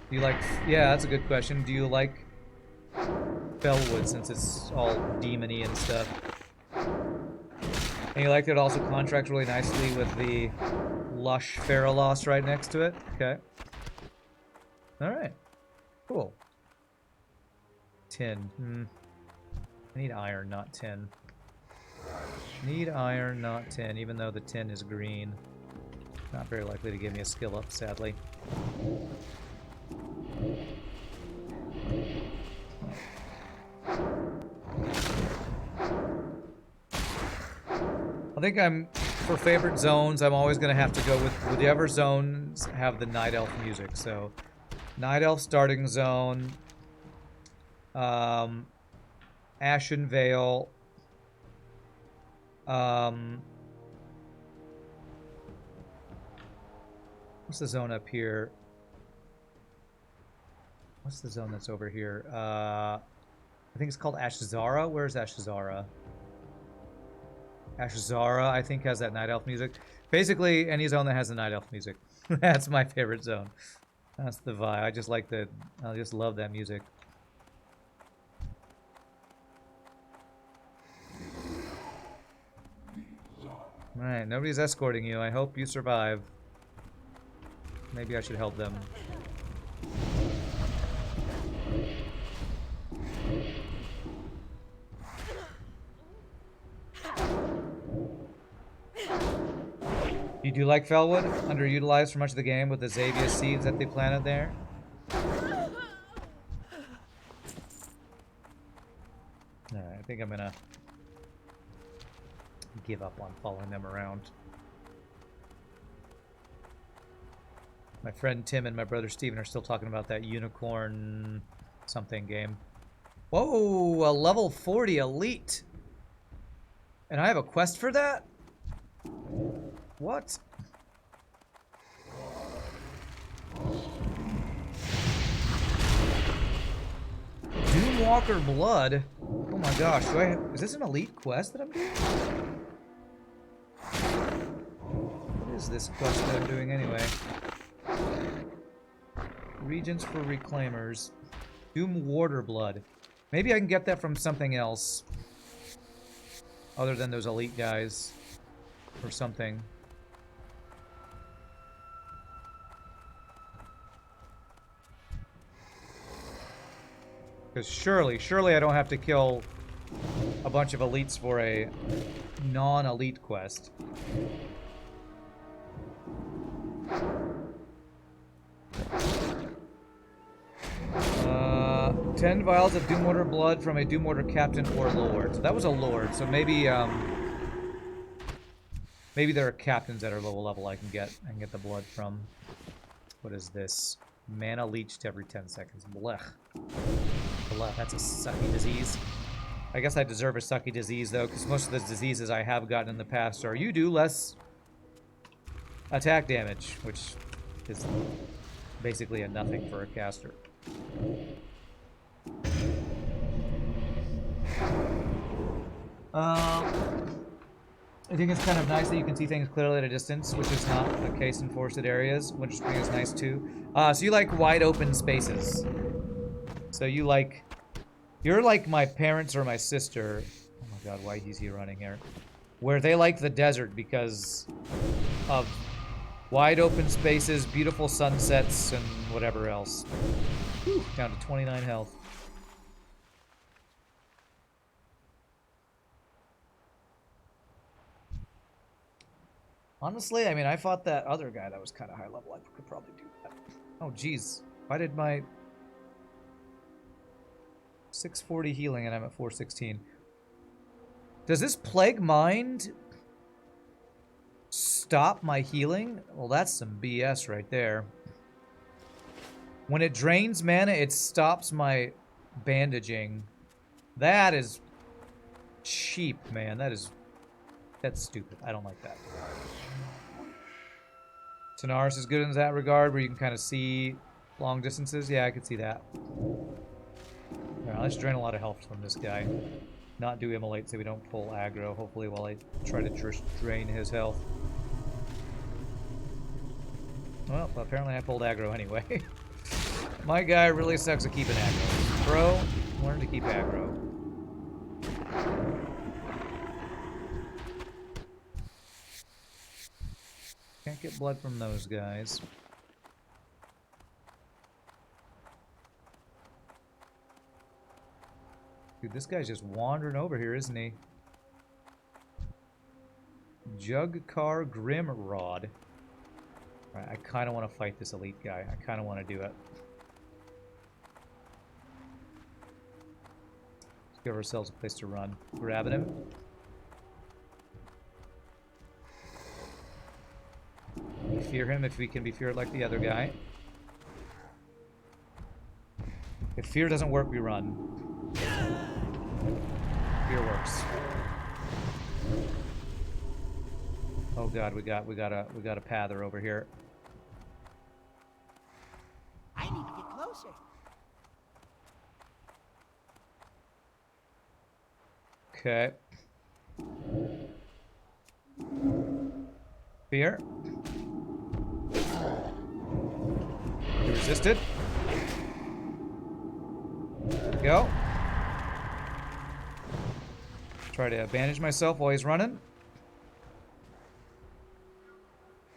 Do you like... Yeah, that's a good question. Do you like Fellwood, since it's all demony and stuff? And you like that it also contracts really nicely with the lush Feraloss right next to it? Okay. Alright. Cool. Tin. I need iron, not tin. Need iron, not tin, even though the tin is green. Not very likely to give me a skill up, sadly. I think for favorite zones, I'm always going to have to go with whichever zones have the Night Elf music. So, Night Elf starting zone, Ashen Vale, what's the zone up here? What's the zone that's over here? I think it's called Ashzara. Where's Ashzara? Ashzara, I think, has that Night Elf music. Basically, any zone that has the Night Elf music. That's my favorite zone. That's the vibe. I just love that music. Alright, nobody's escorting you. I hope you survive. Maybe I should help them. You do like Fellwood? Underutilized for much of the game with the Xavier seeds that they planted there? Alright, I think I'm gonna give up on following them around. My friend Tim and my brother Steven are still talking about that unicorn something game. Whoa, a level 40 elite. And I have a quest for that? What? Doomwalker Blood? Oh my gosh, is this an elite quest that I'm doing? What is this quest that I'm doing anyway? Regents for Reclaimers. Doom Warder Blood. Maybe I can get that from something else. Other than those elite guys. Or something. Because surely I don't have to kill a bunch of elites for a non-elite quest. 10 vials of Doomwater blood from a Doomwater captain or lord. So that was a lord. So maybe maybe there are captains that are low level I can get the blood from. What is this? Mana leached every 10 seconds. Blech. Blech. That's a sucky disease. I guess I deserve a sucky disease though, because most of the diseases I have gotten in the past are you do less attack damage, which is basically a nothing for a caster. I think it's kind of nice that you can see things clearly at a distance, which is not the case in forested areas. Winter Spring is nice too. So you like wide open spaces. So you're like my parents or my sister. Oh my god, why is he running here? Where they like the desert because of wide open spaces, beautiful sunsets, and whatever else. Whew, down to 29 health. Honestly, I mean, I fought that other guy that was kind of high level. I could probably do that. Oh, jeez. Why did my 640 healing and I'm at 416? Does this Plague Mind stop my healing? Well, that's some BS right there. When it drains mana, it stops my bandaging. That is cheap, man. That's stupid. I don't like that. Sonaris is good in that regard, where you can kind of see long distances. Yeah, I could see that. Alright, let's drain a lot of health from this guy. Not do immolate so we don't pull aggro, hopefully, while I try to drain his health. Well, apparently I pulled aggro anyway. My guy really sucks at keeping aggro. Bro, learn to keep aggro. Can't get blood from those guys. Dude, this guy's just wandering over here, isn't he? Jugcar Grimrod. Alright, I kind of want to fight this elite guy. I kind of want to do it. Let's give ourselves a place to run. Grabbing him. We fear him if we can be feared like the other guy. If fear doesn't work, we run. Fear works. Oh god, we got a pather over here. I need to get closer. Okay. Fear. You resisted. There we go. Try to bandage myself while he's running.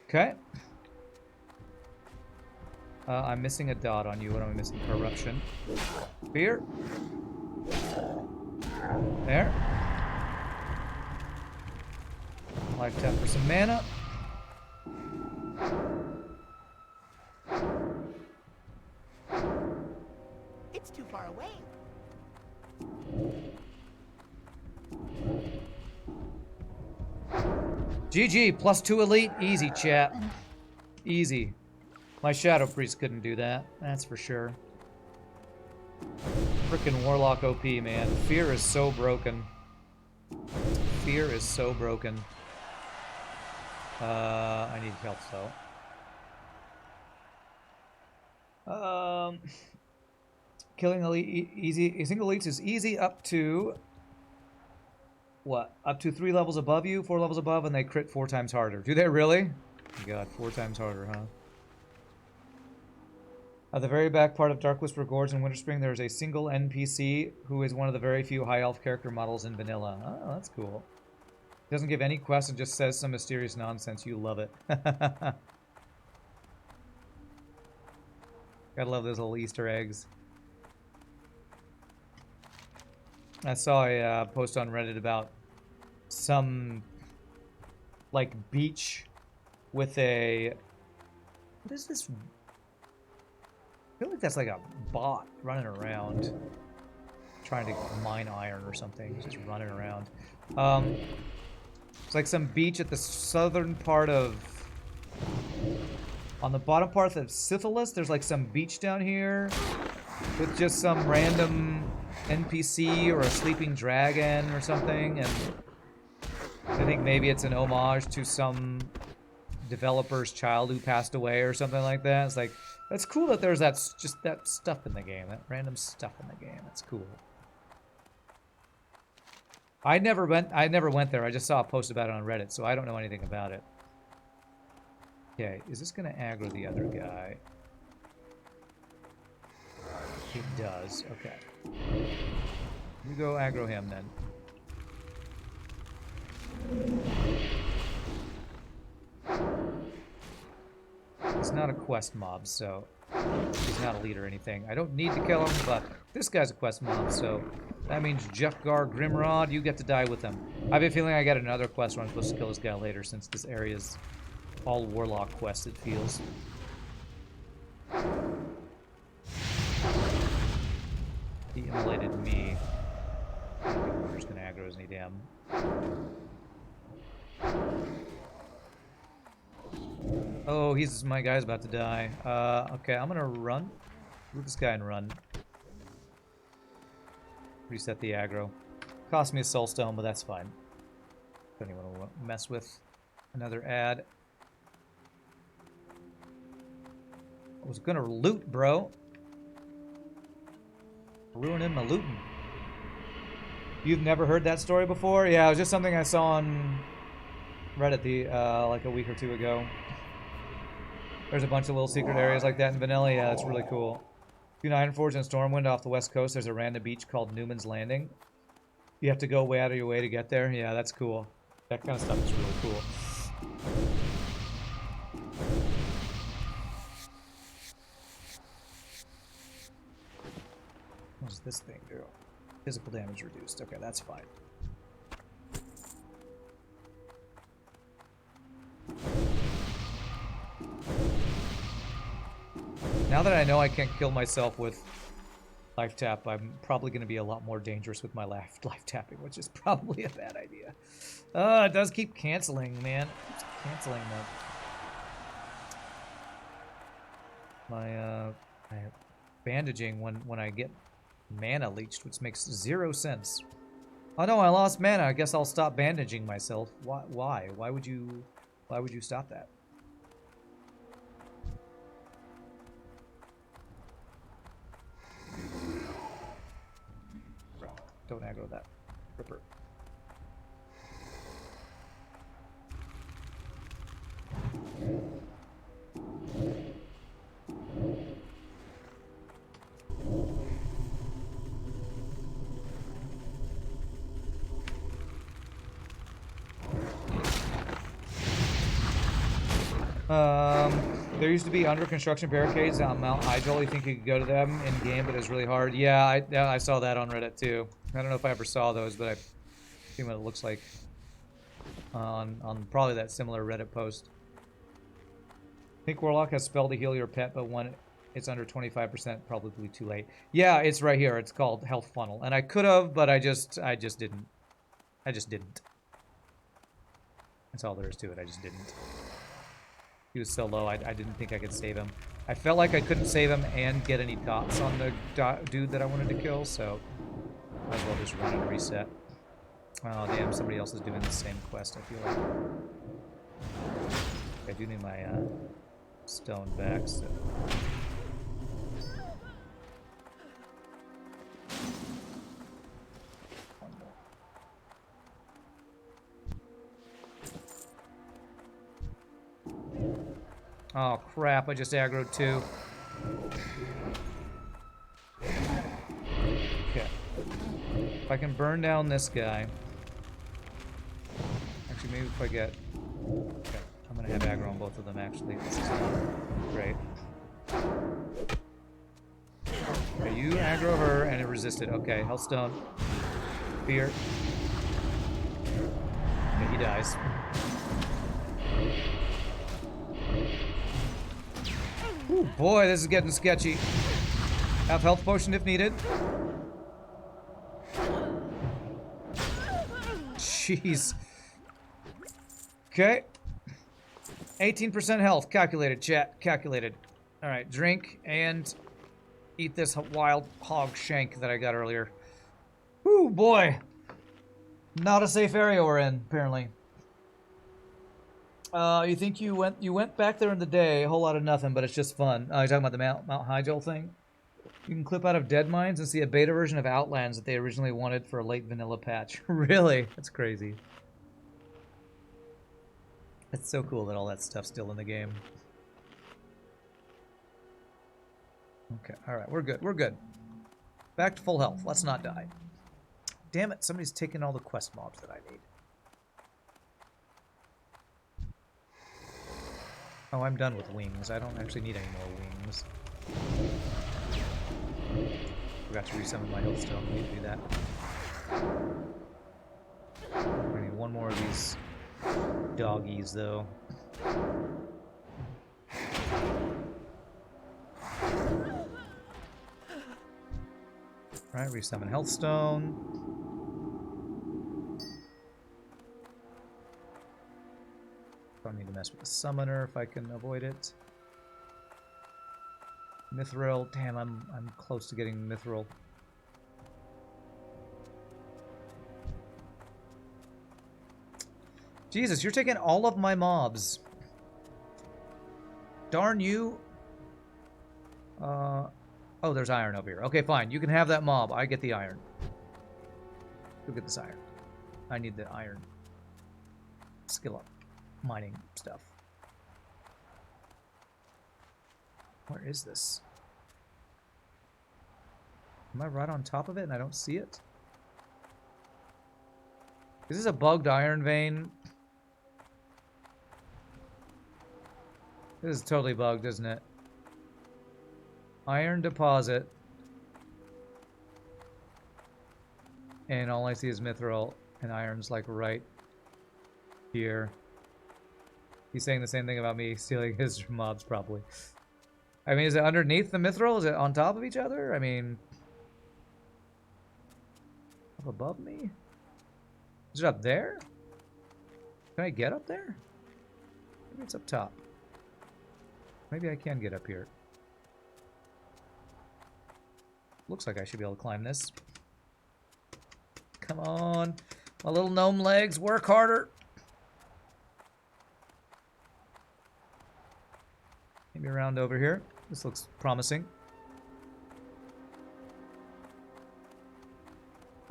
Okay. I'm missing a dot on you. What am I missing? Corruption. Fear. There. Life tap for some mana. It's too far away. GG, +2 elite. Easy, chat. Easy. My Shadow Priest couldn't do that. That's for sure. Frickin' Warlock OP, man. Fear is so broken. Fear is so broken. I need health, though. Killing easy. Single elites is easy up to... What? Up to 3 levels above you, 4 levels above, and they crit 4 times harder. Do they really? God, 4 times harder, huh? At the very back part of Dark Whisper Gorge in Winterspring, there is a single NPC who is one of the very few high elf character models in vanilla. Oh, that's cool. Doesn't give any quests and just says some mysterious nonsense. You love it. Gotta love those little Easter eggs. I saw a post on Reddit about some, like, beach with a... What is this? I feel like that's like a bot running around trying to mine iron or something. He's just running around. It's like some beach at the southern part of... On the bottom part of Syphilis, there's like some beach down here with just some random NPC or a sleeping dragon or something, and I think maybe it's an homage to some developer's child who passed away or something like that. It's like, that's cool that there's just that stuff in the game, that random stuff in the game. That's cool. I never went there. I just saw a post about it on Reddit, so I don't know anything about it. Okay, is this gonna aggro the other guy? It does. Okay. You go aggro him then. He's not a quest mob, so he's not a lead or anything. I don't need to kill him, but this guy's a quest mob, so that means Jeffgar Grimrod, you get to die with him. I have a feeling I got another quest where I'm supposed to kill this guy later, since this area's all Warlock quests, it feels. He immolated me. I don't think Warner's gonna aggro as any damn. Oh, my guy's about to die. Okay, I'm gonna run. Root this guy and run. Reset the aggro. Cost me a soul stone, but that's fine. Don't even want to mess with another ad. I was gonna loot, bro. Ruining my looting. You've never heard that story before? Yeah, it was just something I saw on Reddit like a week or two ago. There's a bunch of little secret areas like that in vanilla. Yeah, that's really cool. Between Ironforge and Stormwind off the west coast, there's a random beach called Newman's Landing. You have to go way out of your way to get there. Yeah, that's cool. That kind of stuff is really cool. What does this thing do? Physical damage reduced. Okay, that's fine. Now that I know I can't kill myself with life tap, I'm probably going to be a lot more dangerous with my life tapping, which is probably a bad idea. It does keep canceling, man. It keeps canceling my bandaging when I get mana leached, which makes 0 sense. Oh no, I lost mana. I guess I'll stop bandaging myself. Why? Why would you stop that? Don't aggro that. Ripper. There used to be under construction barricades on Mount Hyjal. You think you could go to them in game, but it's really hard. Yeah, I saw that on Reddit too. I don't know if I ever saw those, but I've seen what it looks like on probably that similar Reddit post. Pink Warlock has spell to heal your pet, but when it's under 25%, probably too late. Yeah, it's right here. It's called Health Funnel, and I could have, but I just didn't. I just didn't. That's all there is to it. I just didn't. He was so low, I didn't think I could save him. I felt like I couldn't save him and get any dots on the dude that I wanted to kill, so might as well just run and reset. Oh, damn, somebody else is doing the same quest, I feel like. I do need my stone back, so... Oh crap, I just aggroed two. Okay. If I can burn down this guy. Actually, maybe if I get... Okay, I'm gonna have aggro on both of them actually. This is great. Okay, you aggro her and it resisted. Okay, Hellstone. Fear. Okay, he dies. Ooh, boy, this is getting sketchy. Have health potion if needed. Jeez. Okay. 18% health. Calculated, chat. Calculated. Alright, drink and eat this wild hog shank that I got earlier. Ooh, boy. Not a safe area we're in, apparently. You think you went back there in the day, a whole lot of nothing, but it's just fun. You're talking about the Mount Hyjal thing? You can clip out of Dead Mines and see a beta version of Outlands that they originally wanted for a late vanilla patch. Really? That's crazy. It's so cool that all that stuff's still in the game. Okay, alright, we're good, we're good. Back to full health, let's not die. Damn it, somebody's taking all the quest mobs that I need. Oh, I'm done with wings. I don't actually need any more wings. Forgot to resummon my Hillstone. Need to do that. I need one more of these doggies, though. Alright, resummon Healthstone. Don't need to mess with the summoner if I can avoid it. Mithril. Damn, I'm close to getting Mithril. Jesus, you're taking all of my mobs. Darn you. Oh, there's iron over here. Okay, fine. You can have that mob. I get the iron. Go get this iron. I need the iron. Skill up. Mining stuff. Where is this? Am I right on top of it and I don't see it? Is this a bugged iron vein? This is totally bugged, isn't it? Iron deposit. And all I see is mithril, and iron's like right here. He's saying the same thing about me stealing his mobs, probably. I mean, is it underneath the mithril? Is it on top of each other? I mean... Up above me? Is it up there? Can I get up there? Maybe it's up top. Maybe I can get up here. Looks like I should be able to climb this. Come on. My little gnome legs, work harder. Maybe around over here. This looks promising.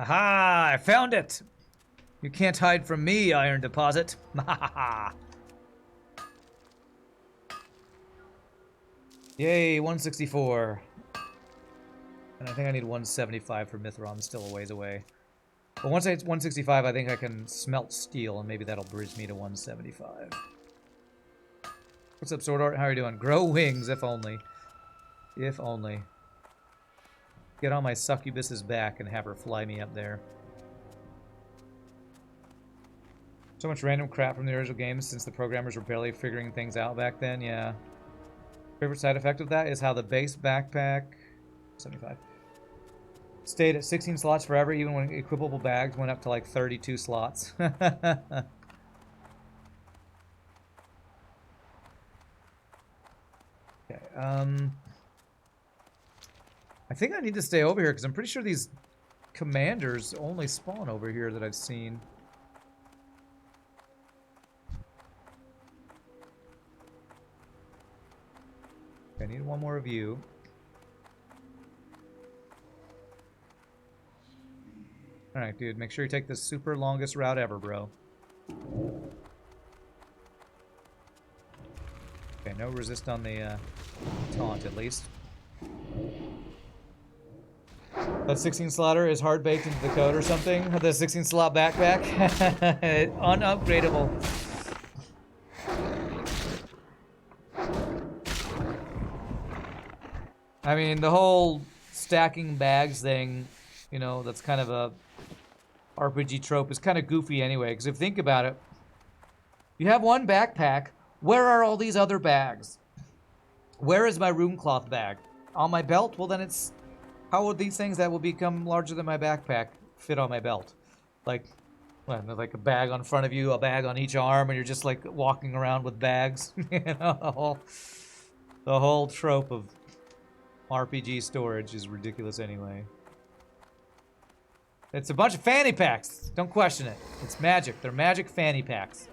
Aha! I found it! You can't hide from me, iron deposit. Yay, 164. And I think I need 175 for Mithril. I'm still a ways away. But once I hit 165, I think I can smelt steel, and maybe that'll bridge me to 175. What's up, Sword Art? How are you doing? Grow wings, if only. If only. Get on my succubus's back and have her fly me up there. So much random crap from the original games since the programmers were barely figuring things out back then, yeah. Favorite side effect of that is how the base backpack... 75. Stayed at 16 slots forever, even when equipable bags went up to like 32 slots. I think I need to stay over here because I'm pretty sure these commanders only spawn over here that I've seen. I need one more of you. Alright, dude, make sure you take the super longest route ever, bro. Okay, no resist on the taunt, at least. That 16 slotter is hard baked into the code or something. The 16 slot backpack. Unupgradable. I mean, the whole stacking bags thing, you know, that's kind of a RPG trope is kind of goofy anyway, because if you think about it, you have one backpack, where are all these other bags? Where is my room cloth bag? On my belt? Well, then it's... How would these things that will become larger than my backpack fit on my belt? Like, well, like a bag on front of you, a bag on each arm, and you're just like walking around with bags. You know, the whole trope of RPG storage is ridiculous anyway. It's a bunch of fanny packs. Don't question it. It's magic. They're magic fanny packs.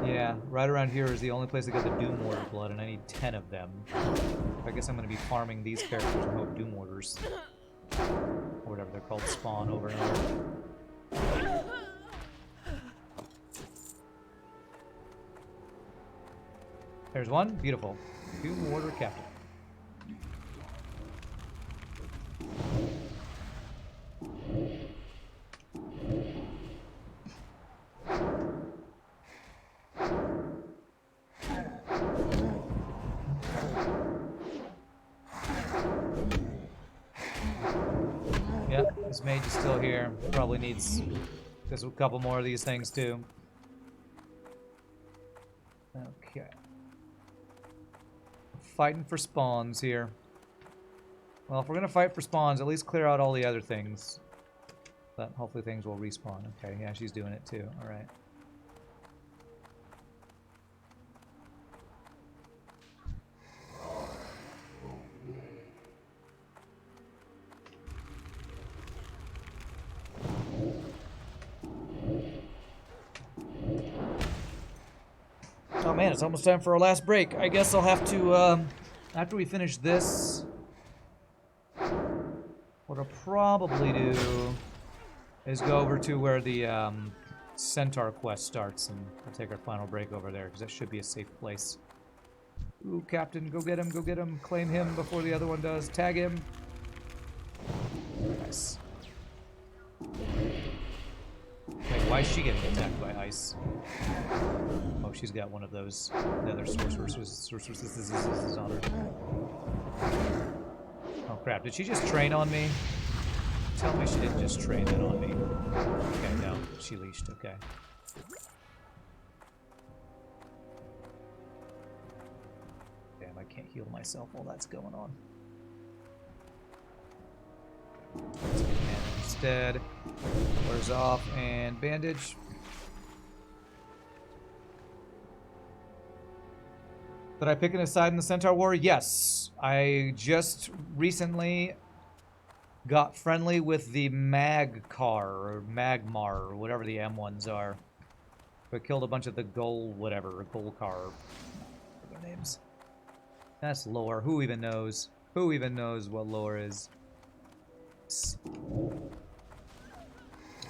Yeah, right around here is the only place I got the Doom Warder blood, and I need 10 of them. I guess I'm going to be farming these characters and hope Doom Warders, or whatever they're called, spawn over and over. There's one. Beautiful. Doom Warder Captain. Yep, this mage is still here. Probably needs just a couple more of these things too. Okay. Fighting for spawns here. Well, if we're gonna fight for spawns, at least clear out all the other things. But hopefully things will respawn. Okay, yeah, she's doing it too. Alright. Oh man, it's almost time for our last break. I guess I'll have to, after we finish this, what I'll probably do is go over to where the Centaur quest starts, and we'll take our final break over there, because that should be a safe place. Ooh, Captain, go get him, claim him before the other one does. Tag him. Nice. Wait, why is she getting attacked by ice? Oh, she's got one of those nether sorceresses on her. Oh crap, did she just train on me? Tell me she didn't just train that on me. Okay, no, she leashed, okay. Damn, I can't heal myself while that's going on. Let's get mana instead. Wears off and bandage. Did I pick a side in the Centaur War? Yes. I just recently got friendly with the Magcar, or Magmar, or whatever the M1s are. We killed a bunch of the Golcar, what are their names? That's lore. Who even knows? Who even knows what lore is?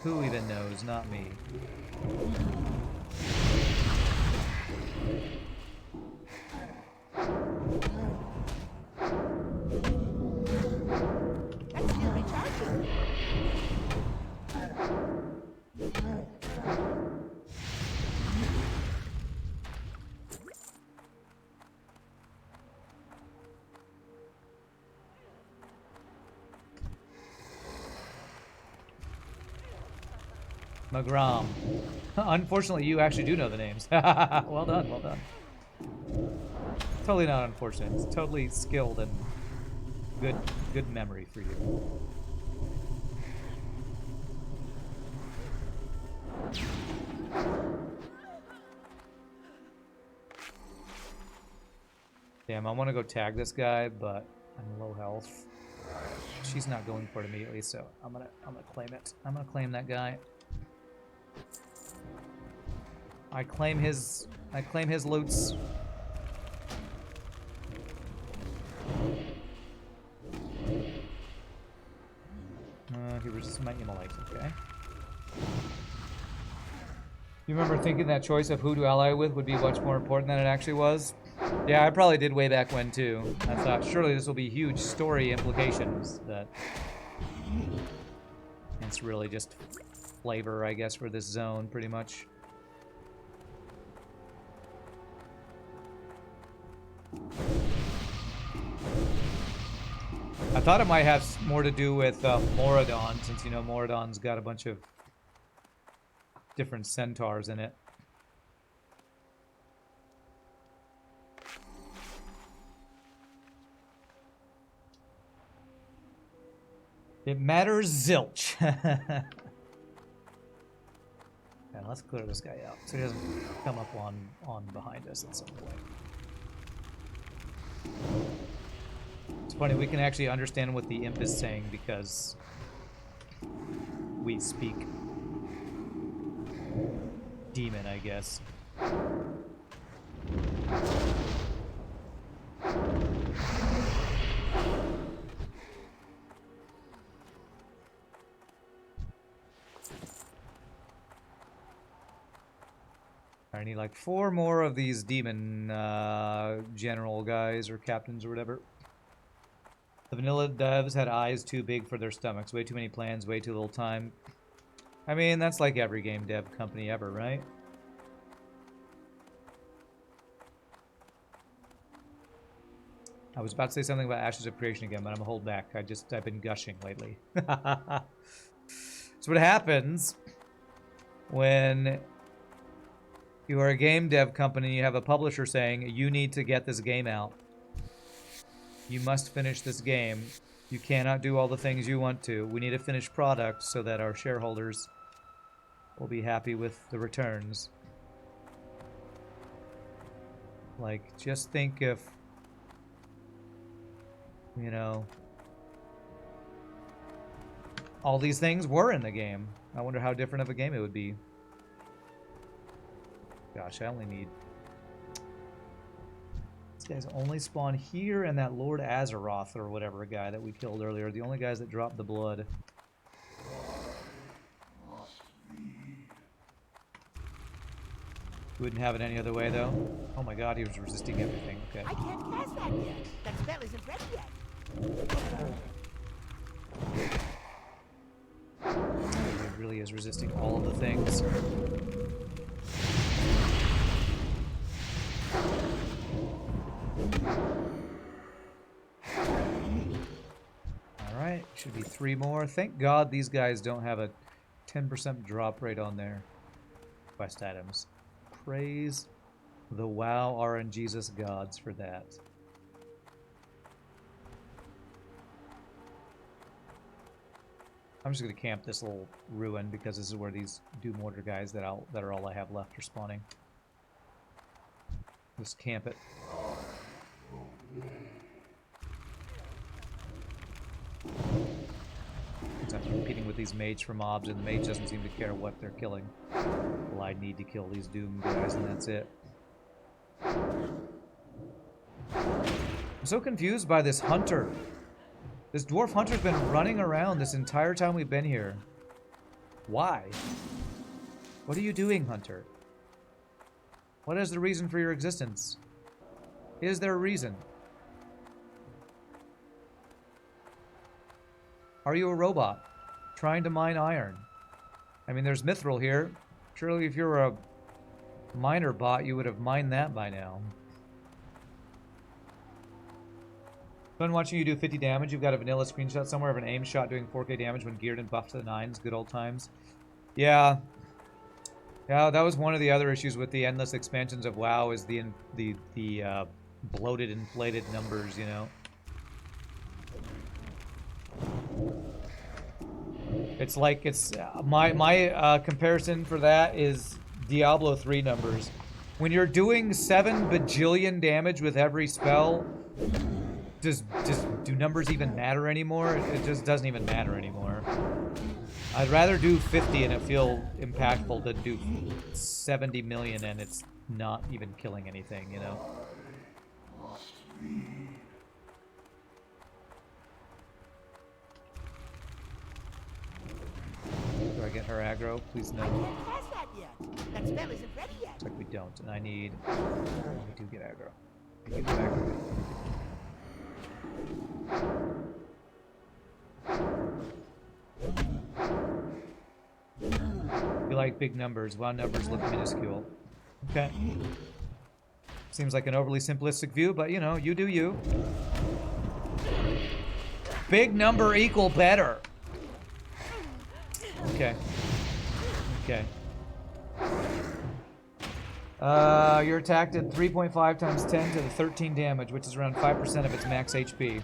Who even knows? Not me. That's still recharging. Magram. Unfortunately, you actually do know the names. Well done, well done. Totally not unfortunate. It's totally skilled and good memory for you. Damn, I want to go tag this guy, but I'm low health. She's not going for it immediately, so I'm gonna claim it. I'm gonna claim that guy. I claim his loots. He resists my immolate, okay. You remember thinking that choice of who to ally with would be much more important than it actually was? Yeah, I probably did way back when too. I thought surely this will be huge story implications, but it's really just flavor, I guess, for this zone, pretty much. I thought it might have more to do with Moradon, since, you know, Moradon's got a bunch of different centaurs in it. It matters zilch. And let's clear this guy out so he doesn't come up on behind us at some point. It's funny, we can actually understand what the imp is saying because we speak demon, I guess. I need like 4 more of these demon general guys or captains or whatever. The vanilla devs had eyes too big for their stomachs. Way too many plans, way too little time. I mean, that's like every game dev company ever, right? I was about to say something about Ashes of Creation again, but I'm gonna hold back. I've been gushing lately. That's what happens when you are a game dev company, you have a publisher saying, you need to get this game out. You must finish this game. You cannot do all the things you want to. We need a finished product so that our shareholders will be happy with the returns. Like, just think if, you know, all these things were in the game. I wonder how different of a game it would be. Gosh, I only need... These guys only spawn here and that Lord Azeroth or whatever guy that we killed earlier. The only guys that dropped the blood. Wouldn't have it any other way, though. Oh my god, he was resisting everything. Okay. I can't cast that yet. That spell isn't ready yet. He really is resisting all of the things. Alright, should be 3 more. Thank God these guys don't have a 10% drop rate on their quest items. Praise the WoW RNGesus gods for that. I'm just gonna camp this little ruin because this is where these Doom Order guys that are all I have left are spawning. Just camp it. I'm competing with these mages for mobs, and the mage doesn't seem to care what they're killing. Well, I need to kill these Doom guys, and that's it. I'm so confused by this hunter. This dwarf hunter's been running around this entire time we've been here. Why? What are you doing, hunter? What is the reason for your existence? Is there a reason? Are you a robot trying to mine iron? I mean, there's Mithril here. Surely if you were a miner bot, you would have mined that by now. Fun watching you do 50 damage. You've got a vanilla screenshot somewhere of an aim shot doing 4k damage when geared and buffed to the 9s. Good old times. Yeah. Yeah, that was one of the other issues with the endless expansions of WoW is the bloated, inflated numbers, you know. It's like it's my comparison for that is Diablo 3 numbers. When you're doing 7 bajillion damage with every spell, do numbers even matter anymore? It just doesn't even matter anymore. I'd rather do 50 and it feel impactful than do 70 million and it's not even killing anything, you know? Do I get her aggro? Please no. I can't cast that yet. That spell isn't ready yet. Looks like we don't, and I need... We do get aggro. We do get aggro. You like big numbers. Wow, numbers look minuscule. Okay. Seems like an overly simplistic view, but you know, you do you. Big number equal better. Okay. Okay. You're attacked at 3.5 times 10 to the 13 damage, which is around 5% of its max HP.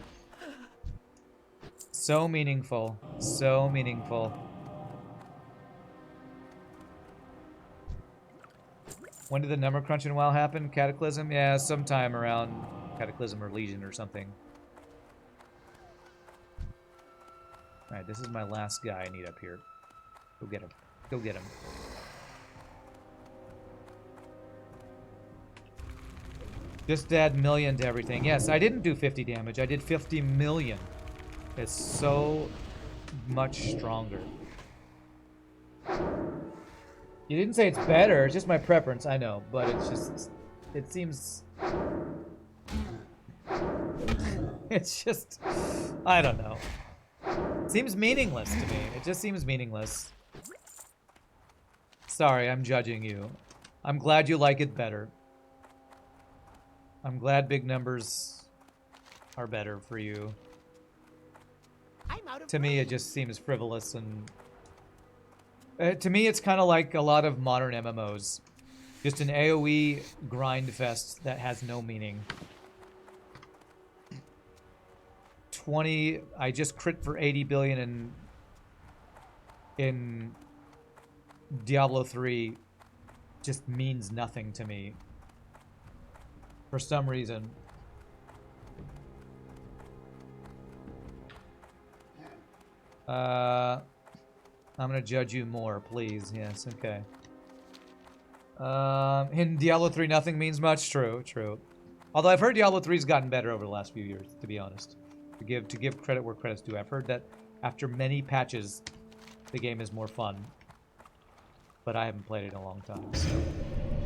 So meaningful. So meaningful. When did the number crunch in WoW happen? Cataclysm? Yeah, sometime around Cataclysm or Legion or something. Alright, this is my last guy I need up here. Go get him. Go get him. Just add million to everything. Yes, I didn't do 50 damage. I did 50 million. It's so much stronger. You didn't say it's better. It's just my preference, I know. But it's just... It seems... It's just... I don't know. It seems meaningless to me. It just seems meaningless. Sorry, I'm judging you. I'm glad you like it better. I'm glad big numbers are better for you. I'm out of To me, it just seems frivolous and... to me, it's kind of like a lot of modern MMOs. Just an AoE grind fest that has no meaning. 20... I just crit for 80 billion in Diablo 3 just means nothing to me. For some reason. I'm gonna judge you more, please. Yes, okay. In Diablo 3, nothing means much. True, true. Although I've heard Diablo 3's gotten better over the last few years, to be honest. To give credit where credit's due. I've heard that after many patches, the game is more fun. But I haven't played it in a long time, so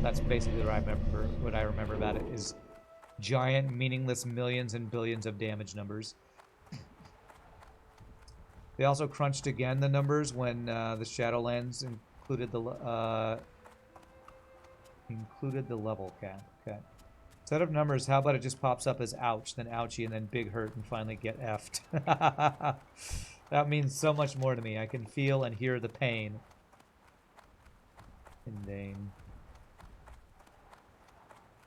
that's basically what I remember about it is giant, meaningless millions and billions of damage numbers. They also crunched again the numbers when the Shadowlands included the level cap. Okay. Set of numbers. How about it just pops up as ouch, then ouchie, and then big hurt, and finally get effed. That means so much more to me. I can feel and hear the pain. Indane.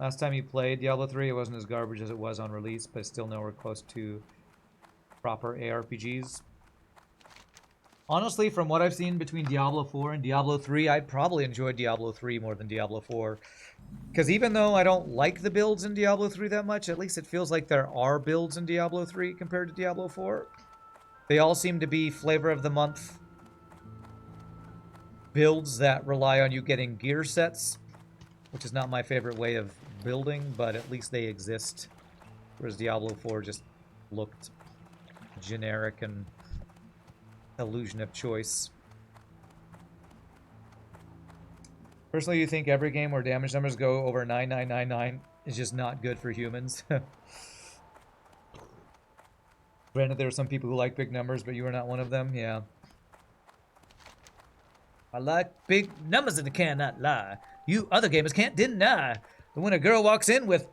Last time you played Diablo 3, it wasn't as garbage as it was on release, but still nowhere close to proper ARPGs. Honestly, from what I've seen between Diablo 4 and Diablo 3, I probably enjoyed Diablo 3 more than Diablo 4. Because even though I don't like the builds in Diablo 3 that much, at least it feels like there are builds in Diablo 3 compared to Diablo 4. They all seem to be flavor of the month builds that rely on you getting gear sets, which is not my favorite way of building, but at least they exist. Whereas Diablo 4 just looked generic and illusion of choice. Personally, you think every game where damage numbers go over 9999 is just not good for humans? Granted, there are some people who like big numbers, but you are not one of them. Yeah. I like big numbers and I cannot lie. You other gamers can't deny that when a girl walks in with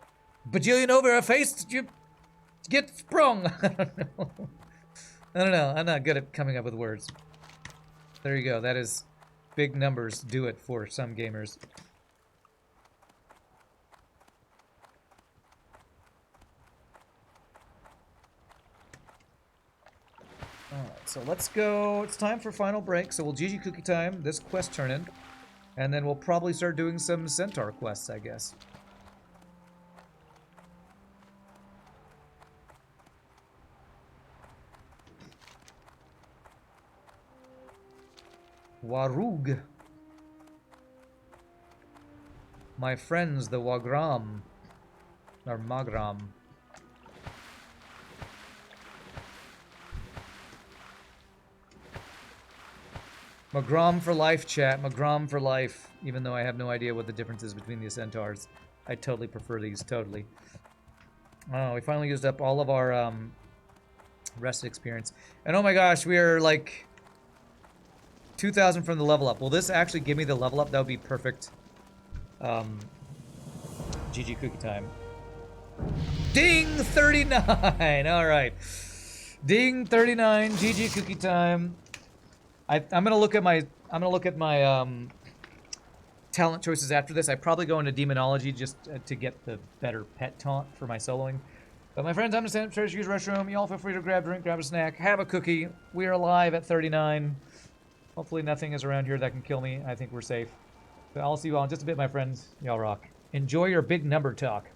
bajillion over her face, you get sprung. I don't know. I'm not good at coming up with words. There you go. That is big numbers do it for some gamers. Alright. so let's go. It's time for final break. So we'll GG cookie time, this quest turn in. And then we'll probably start doing some centaur quests, I guess. Warug. My friends, the Wagram. Or Magram. Magram for life, chat. Magram for life. Even though I have no idea what the difference is between the centaurs. I totally prefer these, totally. Oh, we finally used up all of our rested experience. And oh my gosh, we are like 2,000 from the level up. Will this actually give me the level up? That would be perfect. GG cookie time. Ding! 39! Alright. Ding! 39. GG cookie time. I'm gonna look at my talent choices after this. I probably go into demonology just to get the better pet taunt for my soloing. But my friends, I'm gonna stand upstairs, use the restroom. Y'all feel free to grab a drink, grab a snack, have a cookie. We are alive at 39. Hopefully nothing is around here that can kill me. I think we're safe. But I'll see you all in just a bit, my friends. Y'all rock. Enjoy your big number talk.